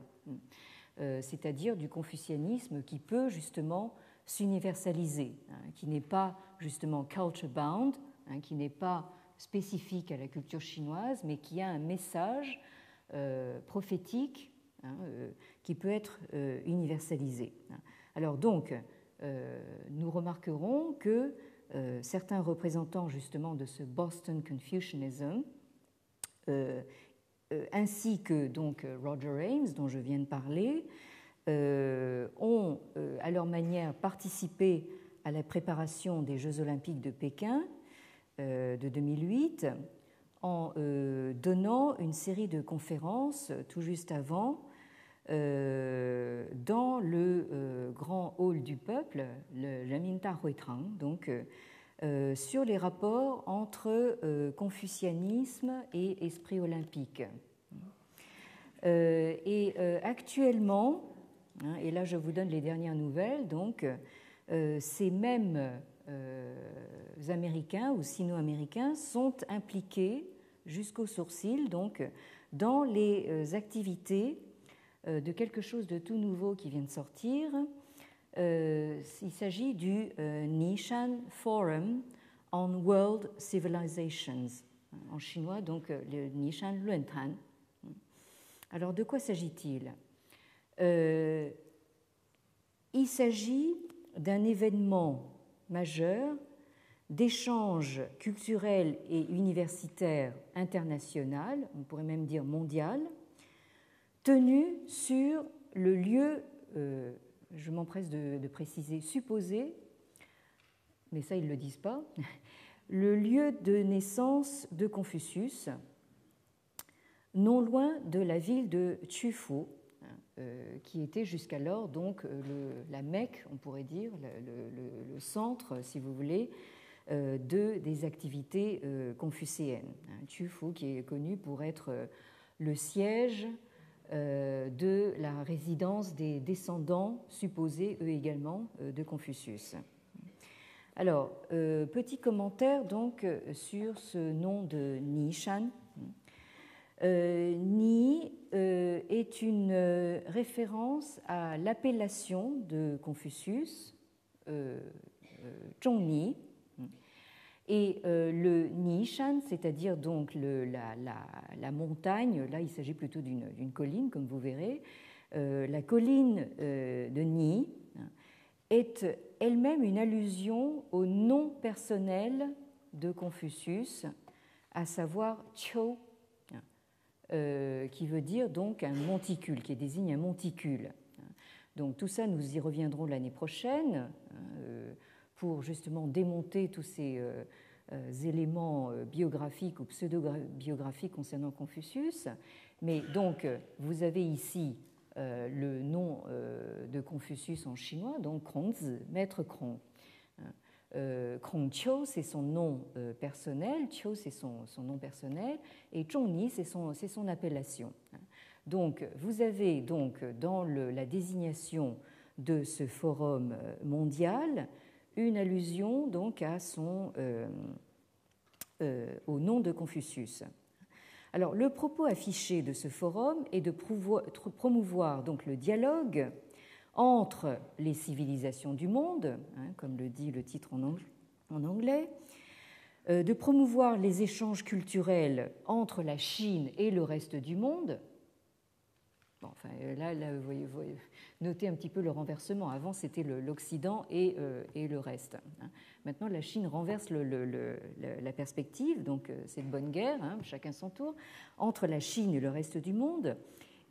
c'est-à-dire du confucianisme qui peut justement s'universaliser, qui n'est pas justement culture-bound, qui n'est pas spécifique à la culture chinoise, mais qui a un message prophétique qui peut être universalisé. Alors donc, nous remarquerons que certains représentants justement de ce Boston Confucianism, ainsi que donc Roger Ames, dont je viens de parler, ont à leur manière participé à la préparation des Jeux olympiques de Pékin de 2008 en donnant une série de conférences tout juste avant dans le grand hall du peuple, le Reminta Huitrang, donc sur les rapports entre confucianisme et esprit olympique. Et actuellement, et là je vous donne les dernières nouvelles, donc ces mêmes Américains ou Sino-Américains sont impliqués jusqu'au sourcil donc dans les activités de quelque chose de tout nouveau qui vient de sortir. Il s'agit du Nishan Forum on World Civilizations, en chinois donc le Nishan Luantan. Alors de quoi s'agit-il ? Il s'agit d'un événement majeur d'échange culturel et universitaire international, on pourrait même dire mondial, tenu sur le lieu, je m'empresse de préciser, supposé, mais ça ils ne le disent pas, le lieu de naissance de Confucius, non loin de la ville de Qufu, qui était jusqu'alors donc la Mecque, on pourrait dire, le centre, si vous voulez, des activités confucéennes. Qufu qui est connu pour être le siège de la résidence des descendants supposés, eux également, de Confucius. Alors, petit commentaire donc sur ce nom de Nishan. Ni est une référence à l'appellation de Confucius, Zhongni, et le Nishan, c'est-à-dire donc la montagne, là il s'agit plutôt d'une colline, comme vous verrez, la colline de Ni est elle-même une allusion au nom personnel de Confucius, à savoir Qiu, qui veut dire donc un monticule, qui désigne un monticule. Donc tout ça, nous y reviendrons l'année prochaine pour justement démonter tous ces éléments biographiques ou pseudo-biographiques concernant Confucius. Mais donc, vous avez ici le nom de Confucius en chinois, donc Kongzi, maître Kong. Kongqiu, c'est son nom personnel, Qiu, c'est son nom personnel, et Zhongni, c'est son appellation. Donc, vous avez donc dans la désignation de ce forum mondial une allusion donc à au nom de Confucius. Alors, le propos affiché de ce forum est de promouvoir donc le dialogue entre les civilisations du monde, comme le dit le titre en anglais, de promouvoir les échanges culturels entre la Chine et le reste du monde. Bon, enfin, là vous voyez, notez un petit peu le renversement. Avant, c'était l'Occident et le reste. Maintenant, la Chine renverse la perspective, donc c'est de bonne guerre, chacun son tour, entre la Chine et le reste du monde,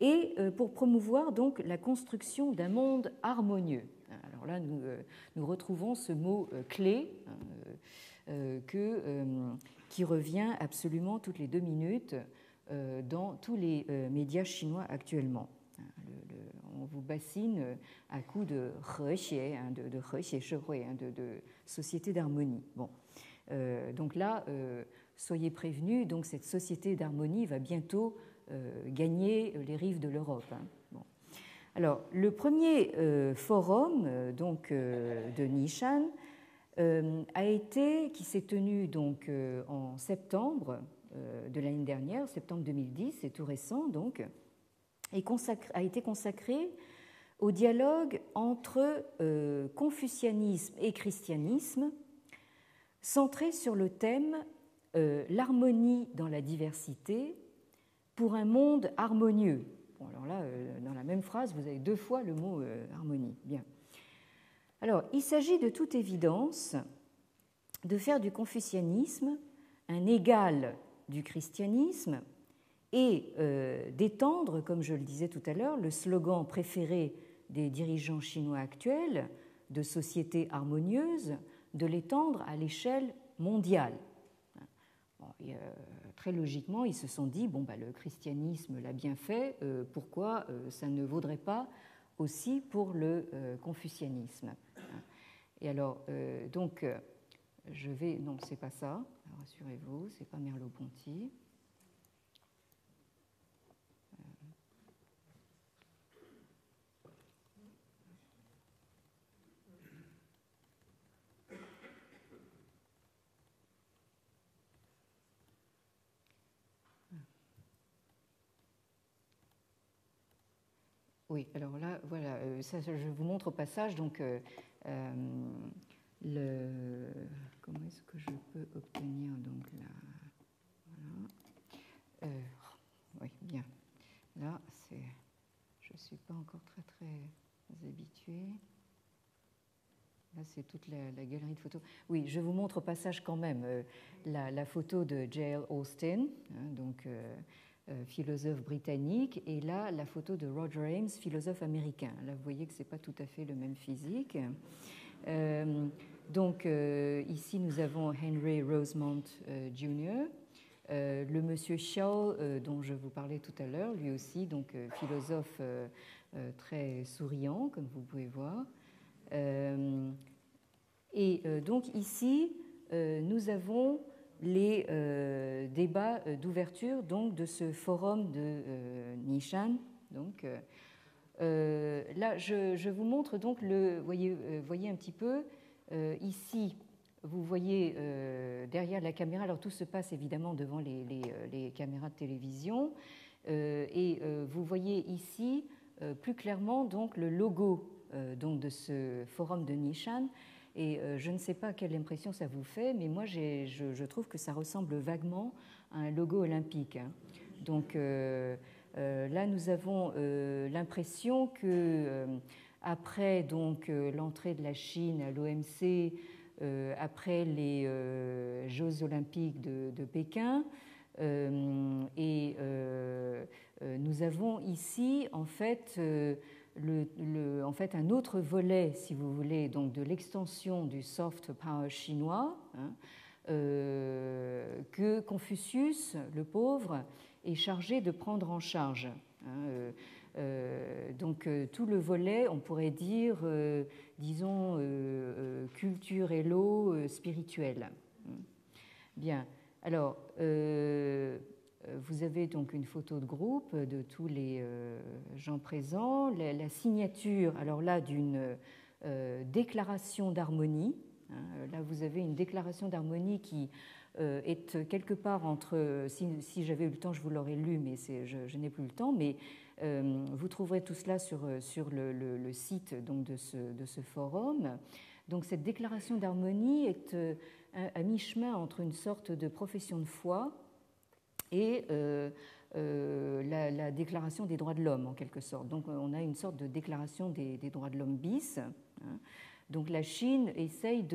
et pour promouvoir donc la construction d'un monde harmonieux. Alors là, nous retrouvons ce mot clé qui revient absolument toutes les 2 minutes dans tous les médias chinois actuellement. On vous bassine à coups de hexie, de hexie shéhui, de société d'harmonie. Bon. Donc là, soyez prévenus, donc cette société d'harmonie va bientôt gagner les rives de l'Europe. Bon. Alors, le premier forum donc, de Nishan qui s'est tenu donc, en septembre de l'année dernière, septembre 2010, c'est tout récent donc, a été consacré au dialogue entre confucianisme et christianisme, centré sur le thème l'harmonie dans la diversité pour un monde harmonieux. Bon, alors là, dans la même phrase, vous avez 2 fois le mot harmonie. Bien. Alors, il s'agit de toute évidence de faire du confucianisme un égal du christianisme et d'étendre, comme je le disais tout à l'heure, le slogan préféré des dirigeants chinois actuels de société harmonieuse, de l'étendre à l'échelle mondiale. Bon, très logiquement, ils se sont dit, bon, bah, le christianisme l'a bien fait, pourquoi ça ne vaudrait pas aussi pour le confucianisme. Et alors, donc, je vais... Non, c'est pas ça, rassurez-vous, c'est pas Merleau-Ponty. Oui, alors là, voilà, ça, je vous montre au passage, donc, comment est-ce que je peux obtenir, donc, là, voilà, oui, bien, là, je ne suis pas encore très habituée. Là, c'est toute la galerie de photos. Oui, je vous montre au passage quand même la photo de J.L. Austin, hein, donc philosophe britannique, et là, la photo de Roger Ames, philosophe américain. Là, vous voyez que ce n'est pas tout à fait le même physique. Donc, ici, nous avons Henry Rosemont Jr., le monsieur Xiao, dont je vous parlais tout à l'heure, lui aussi, donc philosophe très souriant, comme vous pouvez voir. Et donc ici, nous avons les débats d'ouverture donc de ce forum de Nishan. Donc là, je vous montre donc voyez un petit peu ici. Vous voyez derrière la caméra. Alors tout se passe évidemment devant les caméras de télévision, et vous voyez ici plus clairement donc le logo donc de ce forum de Nishan. Et je ne sais pas quelle impression ça vous fait, mais moi je trouve que ça ressemble vaguement à un logo olympique. Hein. Donc là nous avons l'impression que après donc l'entrée de la Chine à l'OMC, après les Jeux olympiques de Pékin, et nous avons ici en fait en fait un autre volet, si vous voulez, donc de l'extension du soft power chinois, hein, que Confucius, le pauvre, est chargé de prendre en charge. Hein, donc tout le volet, on pourrait dire, disons, culturello spirituel. Bien. Alors, vous avez donc une photo de groupe de tous les gens présents, la signature, alors là, d'une déclaration d'harmonie. Hein, là, vous avez une déclaration d'harmonie qui est quelque part entre, si j'avais eu le temps, je vous l'aurais lu, mais je n'ai plus le temps, mais vous trouverez tout cela sur le site donc, de ce forum. Donc cette déclaration d'harmonie est à mi-chemin entre une sorte de profession de foi et la déclaration des droits de l'homme, en quelque sorte. Donc on a une sorte de déclaration des droits de l'homme bis. Hein. Donc la Chine essaye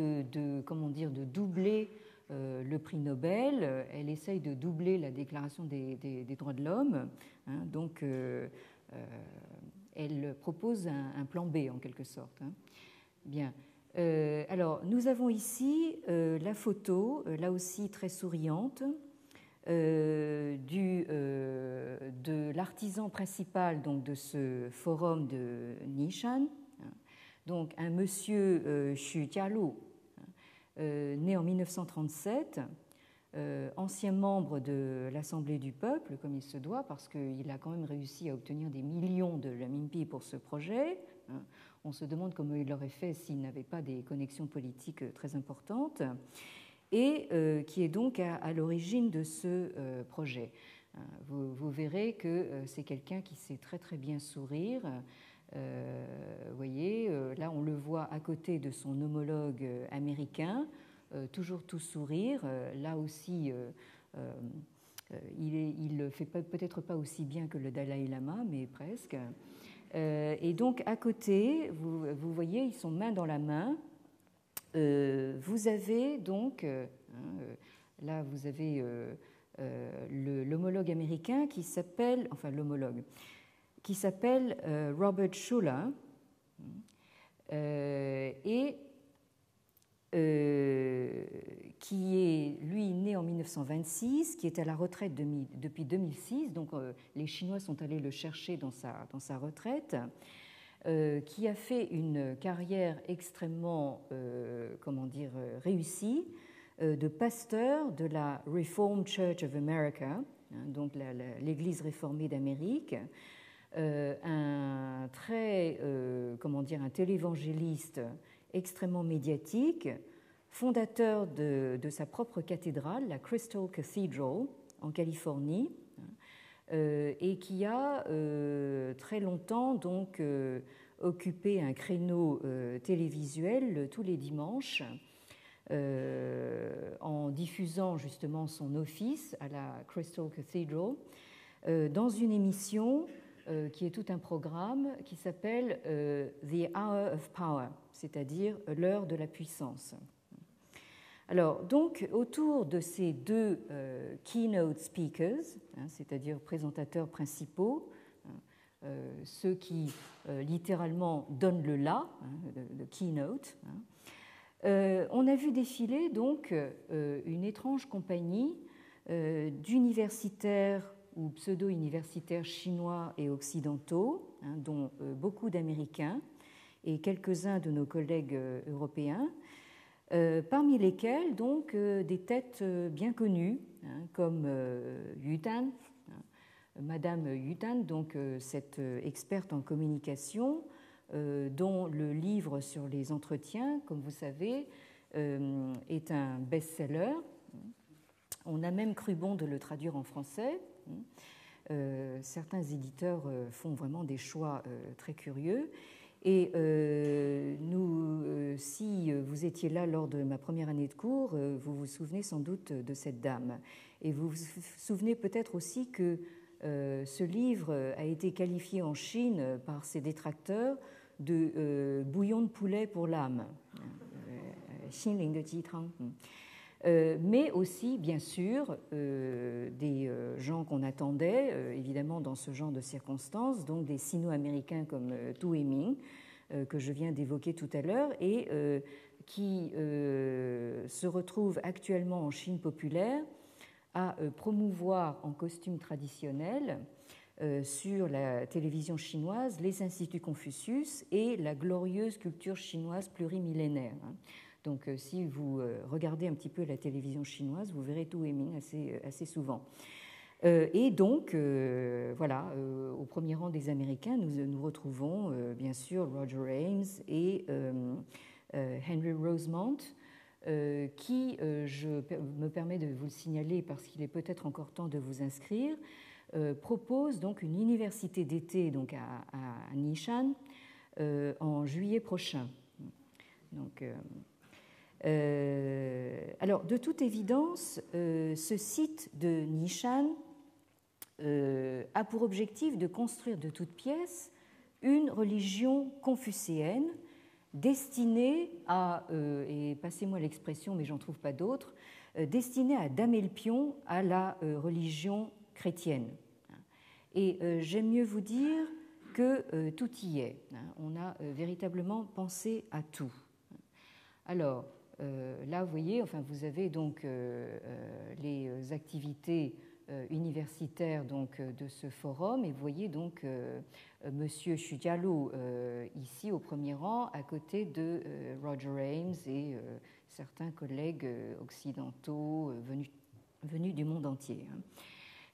comment dire, de doubler le prix Nobel, elle essaye de doubler la déclaration des droits de l'homme. Hein. Donc elle propose un plan B, en quelque sorte. Hein. Bien. Alors, nous avons ici la photo, là aussi très souriante, de l'artisan principal donc, de ce forum de Nishan, donc un monsieur Xu Jialu, né en 1937, ancien membre de l'Assemblée du peuple, comme il se doit, parce qu'il a quand même réussi à obtenir des millions de renminbi pour ce projet. On se demande comment il l'aurait fait s'il n'avait pas des connexions politiques très importantes, et qui est donc à l'origine de ce projet. Vous verrez que c'est quelqu'un qui sait très très bien sourire, Vous voyez, là on le voit à côté de son homologue américain, toujours tout sourire. Là aussi, il ne fait peut-être pas aussi bien que le Dalai Lama, mais presque. Et donc à côté, vous voyez, ils sont main dans la main. Vous avez donc, là vous avez l'homologue américain qui s'appelle, enfin l'homologue, qui s'appelle Robert Schuller, et qui est, lui, né en 1926, qui est à la retraite depuis 2006, donc les Chinois sont allés le chercher dans sa retraite, qui a fait une carrière extrêmement, réussie, de pasteur de la Reformed Church of America, donc l'Église réformée d'Amérique, un télévangéliste extrêmement médiatique, fondateur de sa propre cathédrale, la Crystal Cathedral, en Californie, et qui a très longtemps donc occupé un créneau télévisuel tous les dimanches en diffusant justement son office à la Crystal Cathedral dans une émission qui est tout un programme qui s'appelle The Hour of Power, c'est-à-dire l'heure de la puissance. Alors, donc, autour de ces deux keynote speakers, c'est-à-dire présentateurs principaux, ceux qui littéralement donnent le là, le keynote, on a vu défiler donc une étrange compagnie d'universitaires ou pseudo-universitaires chinois et occidentaux, dont beaucoup d'Américains et quelques-uns de nos collègues européens, parmi lesquels donc des têtes bien connues, comme Yu Tan, Madame Yu Tan, donc cette experte en communication, dont le livre sur les entretiens, comme vous savez, est un best-seller. On a même cru bon de le traduire en français. Certains éditeurs font vraiment des choix très curieux. Et si vous étiez là lors de ma première année de cours, vous vous souvenez sans doute de cette dame. Et vous vous souvenez peut-être aussi que ce livre a été qualifié en Chine par ses détracteurs de bouillon de poulet pour l'âme, Xinling de Jitang. Mais aussi, bien sûr, des gens qu'on attendait, évidemment, dans ce genre de circonstances, donc des Sino-Américains comme Tu Heming, que je viens d'évoquer tout à l'heure, et qui se retrouvent actuellement en Chine populaire à promouvoir en costume traditionnel sur la télévision chinoise les instituts Confucius et la glorieuse culture chinoise plurimillénaire. Donc, si vous regardez un petit peu la télévision chinoise, vous verrez Tu Heming assez souvent. Et donc, voilà, au premier rang des Américains, nous retrouvons bien sûr Roger Ames et Henry Rosemont, qui, je me permets de vous le signaler parce qu'il est peut-être encore temps de vous inscrire, propose donc une université d'été donc à Nishan en juillet prochain. Donc, alors, de toute évidence, ce site de Nishan a pour objectif de construire de toutes pièces une religion confucéenne destinée à, et passez-moi l'expression, mais j'en trouve pas d'autre, destinée à damer le pion à la religion chrétienne. Et j'aime mieux vous dire que tout y est. On a véritablement pensé à tout. Alors, là, vous voyez, enfin, vous avez donc les activités universitaires donc, de ce forum, et vous voyez donc Monsieur Xu Jialu ici au premier rang, à côté de Roger Ames et certains collègues occidentaux venus du monde entier.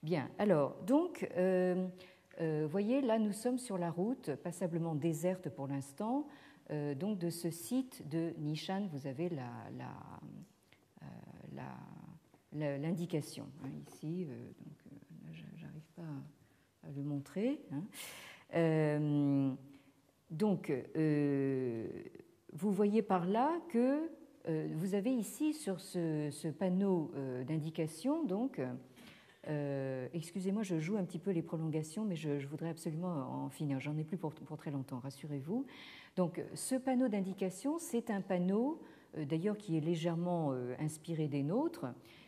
Bien, alors, donc, vous voyez, là, nous sommes sur la route, passablement déserte pour l'instant, donc de ce site de Nishan, vous avez l'indication ici, donc j'arrive pas à le montrer. Donc, vous voyez par là que vous avez ici sur ce panneau d'indication, donc, excusez-moi, je joue un petit peu les prolongations, mais je voudrais absolument en finir. J'en ai plus pour très longtemps, rassurez-vous. Donc, ce panneau d'indication, c'est un panneau, d'ailleurs, qui est légèrement inspiré des nôtres,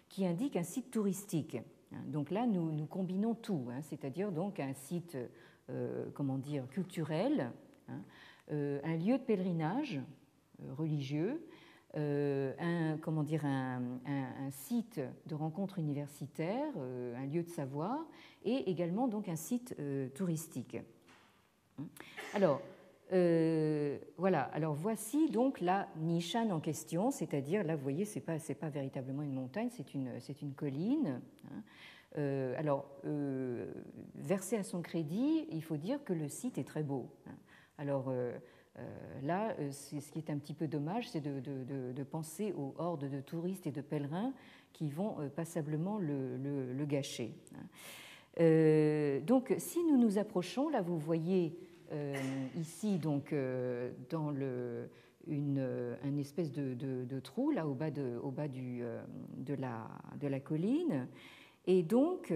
qui indique un site touristique. Donc là, nous combinons tout, c'est-à-dire donc un site, comment dire, culturel, un lieu de pèlerinage religieux, comment dire, un site de rencontre universitaire, un lieu de savoir, et également donc un site touristique. Alors, voilà. Alors voici donc la Nishan en question, c'est-à-dire là, vous voyez, c'est pas véritablement une montagne, c'est une colline. Alors, versé à son crédit, il faut dire que le site est très beau. Alors là, ce qui est un petit peu dommage, c'est de penser aux hordes de touristes et de pèlerins qui vont passablement le gâcher. Donc, si nous nous approchons, là, vous voyez ici, donc, dans une espèce de trou, là, au bas de la colline. Et donc,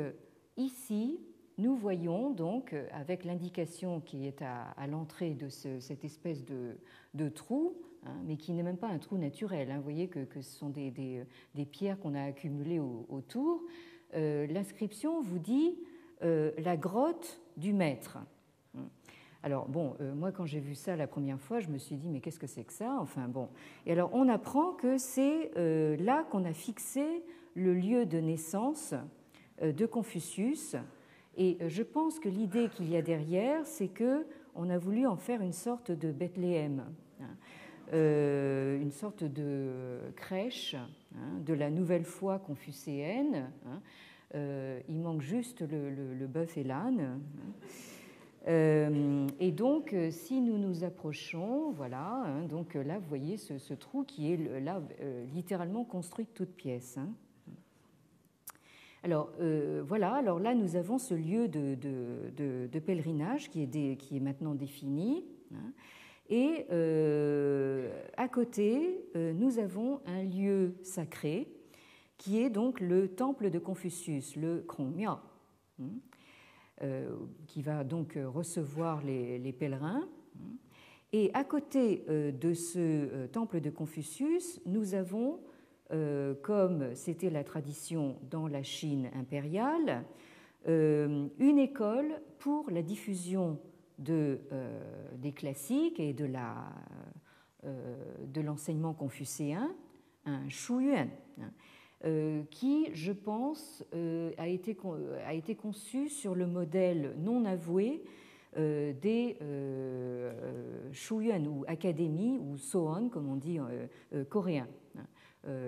ici, nous voyons, donc, avec l'indication qui est à l'entrée de cette espèce de trou, mais qui n'est même pas un trou naturel. Vous voyez que ce sont des pierres qu'on a accumulées autour. L'inscription vous dit « la grotte du maître ». Alors, bon, moi, quand j'ai vu ça la première fois, je me suis dit « mais qu'est-ce que c'est que ça ?» Enfin, bon. Et alors, on apprend que c'est là qu'on a fixé le lieu de naissance de Confucius. Et je pense que l'idée qu'il y a derrière, c'est qu'on a voulu en faire une sorte de Bethléem, une sorte de crèche de la nouvelle foi confucéenne. Il manque juste le bœuf et l'âne. Et donc, si nous nous approchons, voilà, donc là, vous voyez ce trou qui est là littéralement construit de toutes pièces. Alors, voilà, alors là, nous avons ce lieu de pèlerinage qui est maintenant défini. Et à côté, nous avons un lieu sacré qui est donc le temple de Confucius, le Krongmyo, qui va donc recevoir les pèlerins. Et à côté de ce temple de Confucius, nous avons, comme c'était la tradition dans la Chine impériale, une école pour la diffusion des classiques et de l'enseignement confucéen, un Shuyuan, qui, je pense, a été conçu sur le modèle non avoué des Shuyuan ou académies ou Soon, comme on dit, coréens.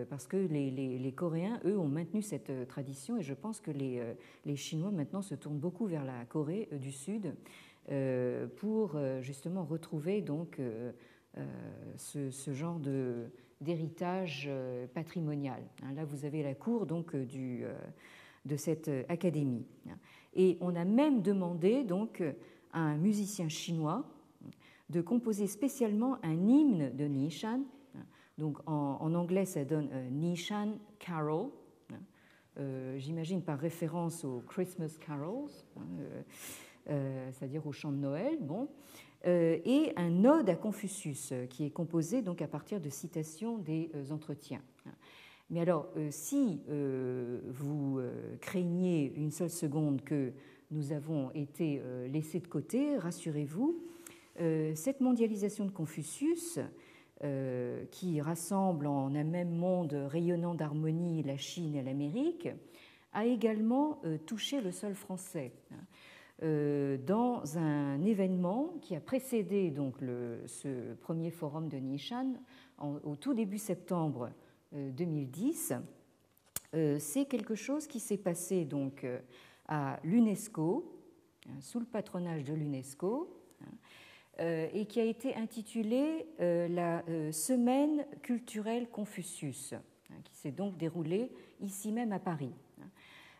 Parce que les Coréens, eux, ont maintenu cette tradition et je pense que les Chinois maintenant se tournent beaucoup vers la Corée du Sud pour justement retrouver donc ce genre d'héritage patrimonial. Là, vous avez la cour donc de cette académie. Et on a même demandé donc à un musicien chinois de composer spécialement un hymne de Nishan. Donc en anglais, ça donne Nishan Carol, j'imagine par référence aux Christmas Carols, c'est-à-dire au chant de Noël. Bon. Et un ode à Confucius qui est composé donc à partir de citations des entretiens. Mais alors, si vous craignez une seule seconde que nous avons été laissés de côté, rassurez-vous, cette mondialisation de Confucius, qui rassemble en un même monde rayonnant d'harmonie la Chine et l'Amérique, a également touché le sol français. Dans un événement qui a précédé donc ce premier forum de Nishan au tout début septembre 2010. C'est quelque chose qui s'est passé donc à l'UNESCO, sous le patronage de l'UNESCO, et qui a été intitulé la Semaine culturelle Confucius, qui s'est donc déroulée ici même à Paris.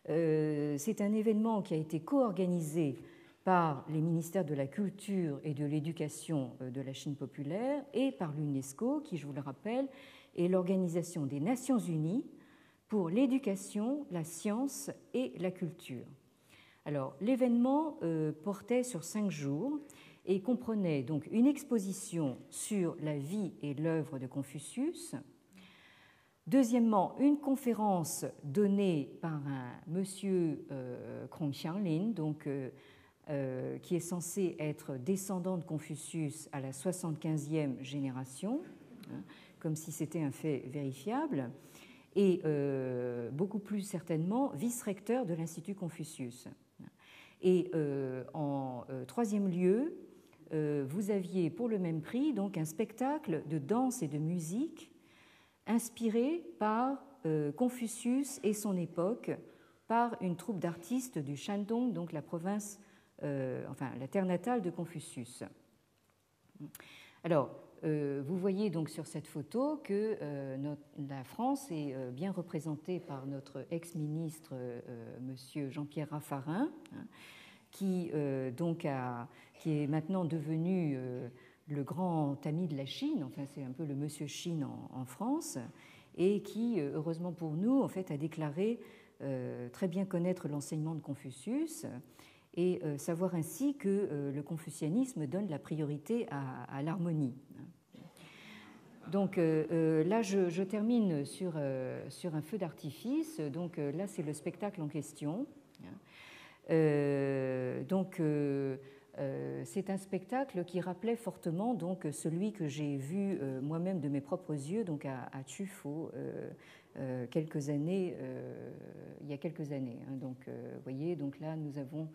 C'est un événement qui a été co-organisé par les ministères de la Culture et de l'Éducation de la Chine populaire et par l'UNESCO, qui, je vous le rappelle, est l'Organisation des Nations Unies pour l'éducation, la science et la culture. Alors, l'événement portait sur 5 jours et comprenait donc une exposition sur la vie et l'œuvre de Confucius. Deuxièmement, une conférence donnée par un monsieur Krong Xianglin, donc qui est censé être descendant de Confucius à la 75e génération, comme si c'était un fait vérifiable, et beaucoup plus certainement vice-recteur de l'Institut Confucius. Et en troisième lieu, vous aviez pour le même prix donc un spectacle de danse et de musique inspiré par Confucius et son époque par une troupe d'artistes du Shandong, donc la province, la terre natale de Confucius. Alors, vous voyez donc sur cette photo que la France est bien représentée par notre ex-ministre, monsieur Jean-Pierre Raffarin, qui est maintenant devenu le grand ami de la Chine, enfin c'est un peu le monsieur Chine en France, et qui, heureusement pour nous, en fait, a déclaré très bien connaître l'enseignement de Confucius et savoir ainsi que le confucianisme donne la priorité à l'harmonie. Donc là, je termine sur un feu d'artifice. Donc là, c'est le spectacle en question. C'est un spectacle qui rappelait fortement donc celui que j'ai vu moi-même de mes propres yeux donc à Tufo il y a quelques années. Donc, vous voyez, donc là, nous avons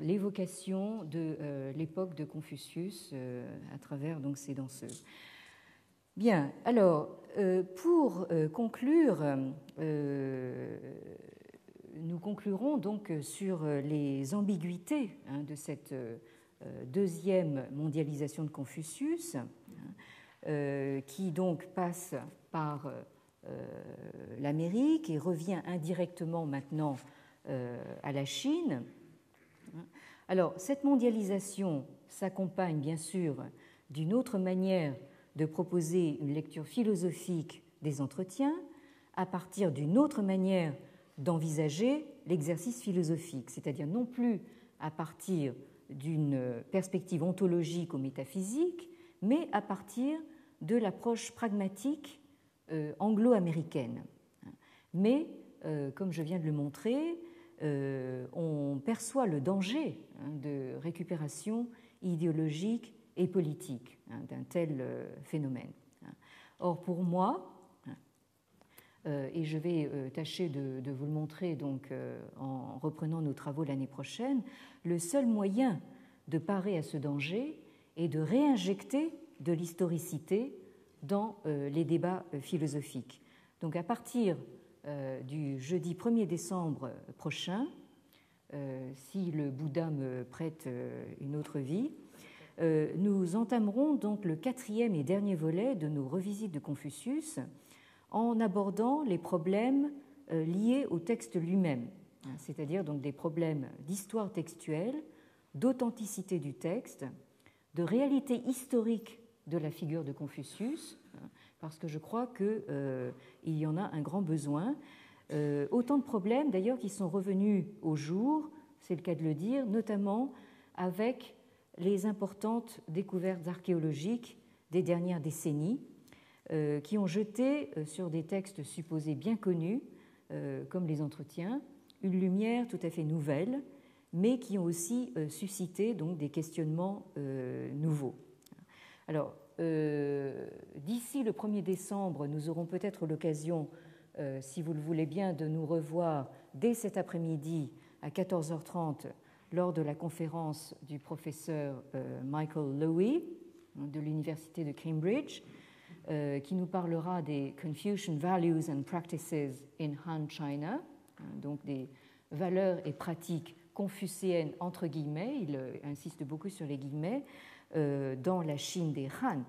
l'évocation de l'époque de Confucius à travers donc ces danseuses. Bien, alors, pour conclure, nous conclurons donc sur les ambiguïtés de cette deuxième mondialisation de Confucius, qui donc passe par l'Amérique et revient indirectement maintenant à la Chine. Alors, cette mondialisation s'accompagne bien sûr d'une autre manière de proposer une lecture philosophique des entretiens à partir d'une autre manière d'envisager l'exercice philosophique, c'est-à-dire non plus à partir d'une perspective ontologique ou métaphysique, mais à partir de l'approche pragmatique anglo-américaine. Mais, comme je viens de le montrer, on perçoit le danger de récupération idéologique et politique d'un tel phénomène. Or, pour moi, et je vais tâcher de vous le montrer donc, en reprenant nos travaux l'année prochaine, le seul moyen de parer à ce danger est de réinjecter de l'historicité dans les débats philosophiques. Donc à partir du jeudi 1er décembre prochain, si le Bouddha me prête une autre vie, nous entamerons donc le 4e et dernier volet de nos revisites de Confucius en abordant les problèmes liés au texte lui-même, c'est-à-dire donc des problèmes d'histoire textuelle, d'authenticité du texte, de réalité historique de la figure de Confucius, parce que je crois qu'il y en a un grand besoin. Autant de problèmes d'ailleurs qui sont revenus au jour, c'est le cas de le dire, notamment avec les importantes découvertes archéologiques des dernières décennies qui ont jeté sur des textes supposés bien connus, comme les entretiens, une lumière tout à fait nouvelle, mais qui ont aussi suscité donc, des questionnements nouveaux. Alors, d'ici le 1er décembre, nous aurons peut-être l'occasion, si vous le voulez bien, de nous revoir dès cet après-midi à 14h30 lors de la conférence du professeur Michael Lowy de l'Université de Cambridge, qui nous parlera des Confucian Values and Practices in Han China, donc des valeurs et pratiques confucéennes entre guillemets, il insiste beaucoup sur les guillemets, dans la Chine des Han.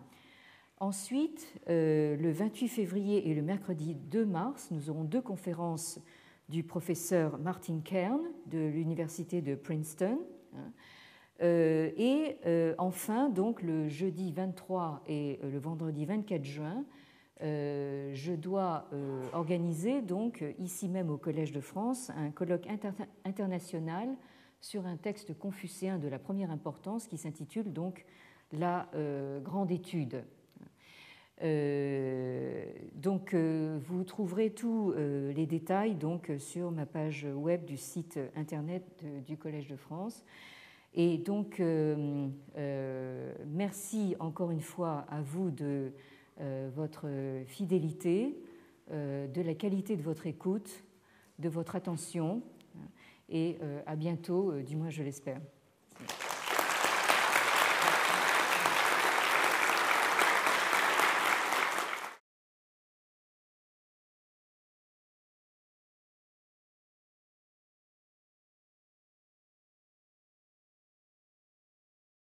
Ensuite, le 28 février et le mercredi 2 mars, nous aurons 2 conférences du professeur Martin Kern de l'université de Princeton. Et enfin, donc, le jeudi 23 et le vendredi 24 juin, je dois organiser, donc, ici même au Collège de France, un colloque international sur un texte confucéen de la première importance qui s'intitule donc La Grande Étude. Donc, vous trouverez tous les détails donc, sur ma page web du site internet du Collège de France. Et donc, merci encore une fois à vous de votre fidélité, de la qualité de votre écoute, de votre attention, et à bientôt, du moins je l'espère.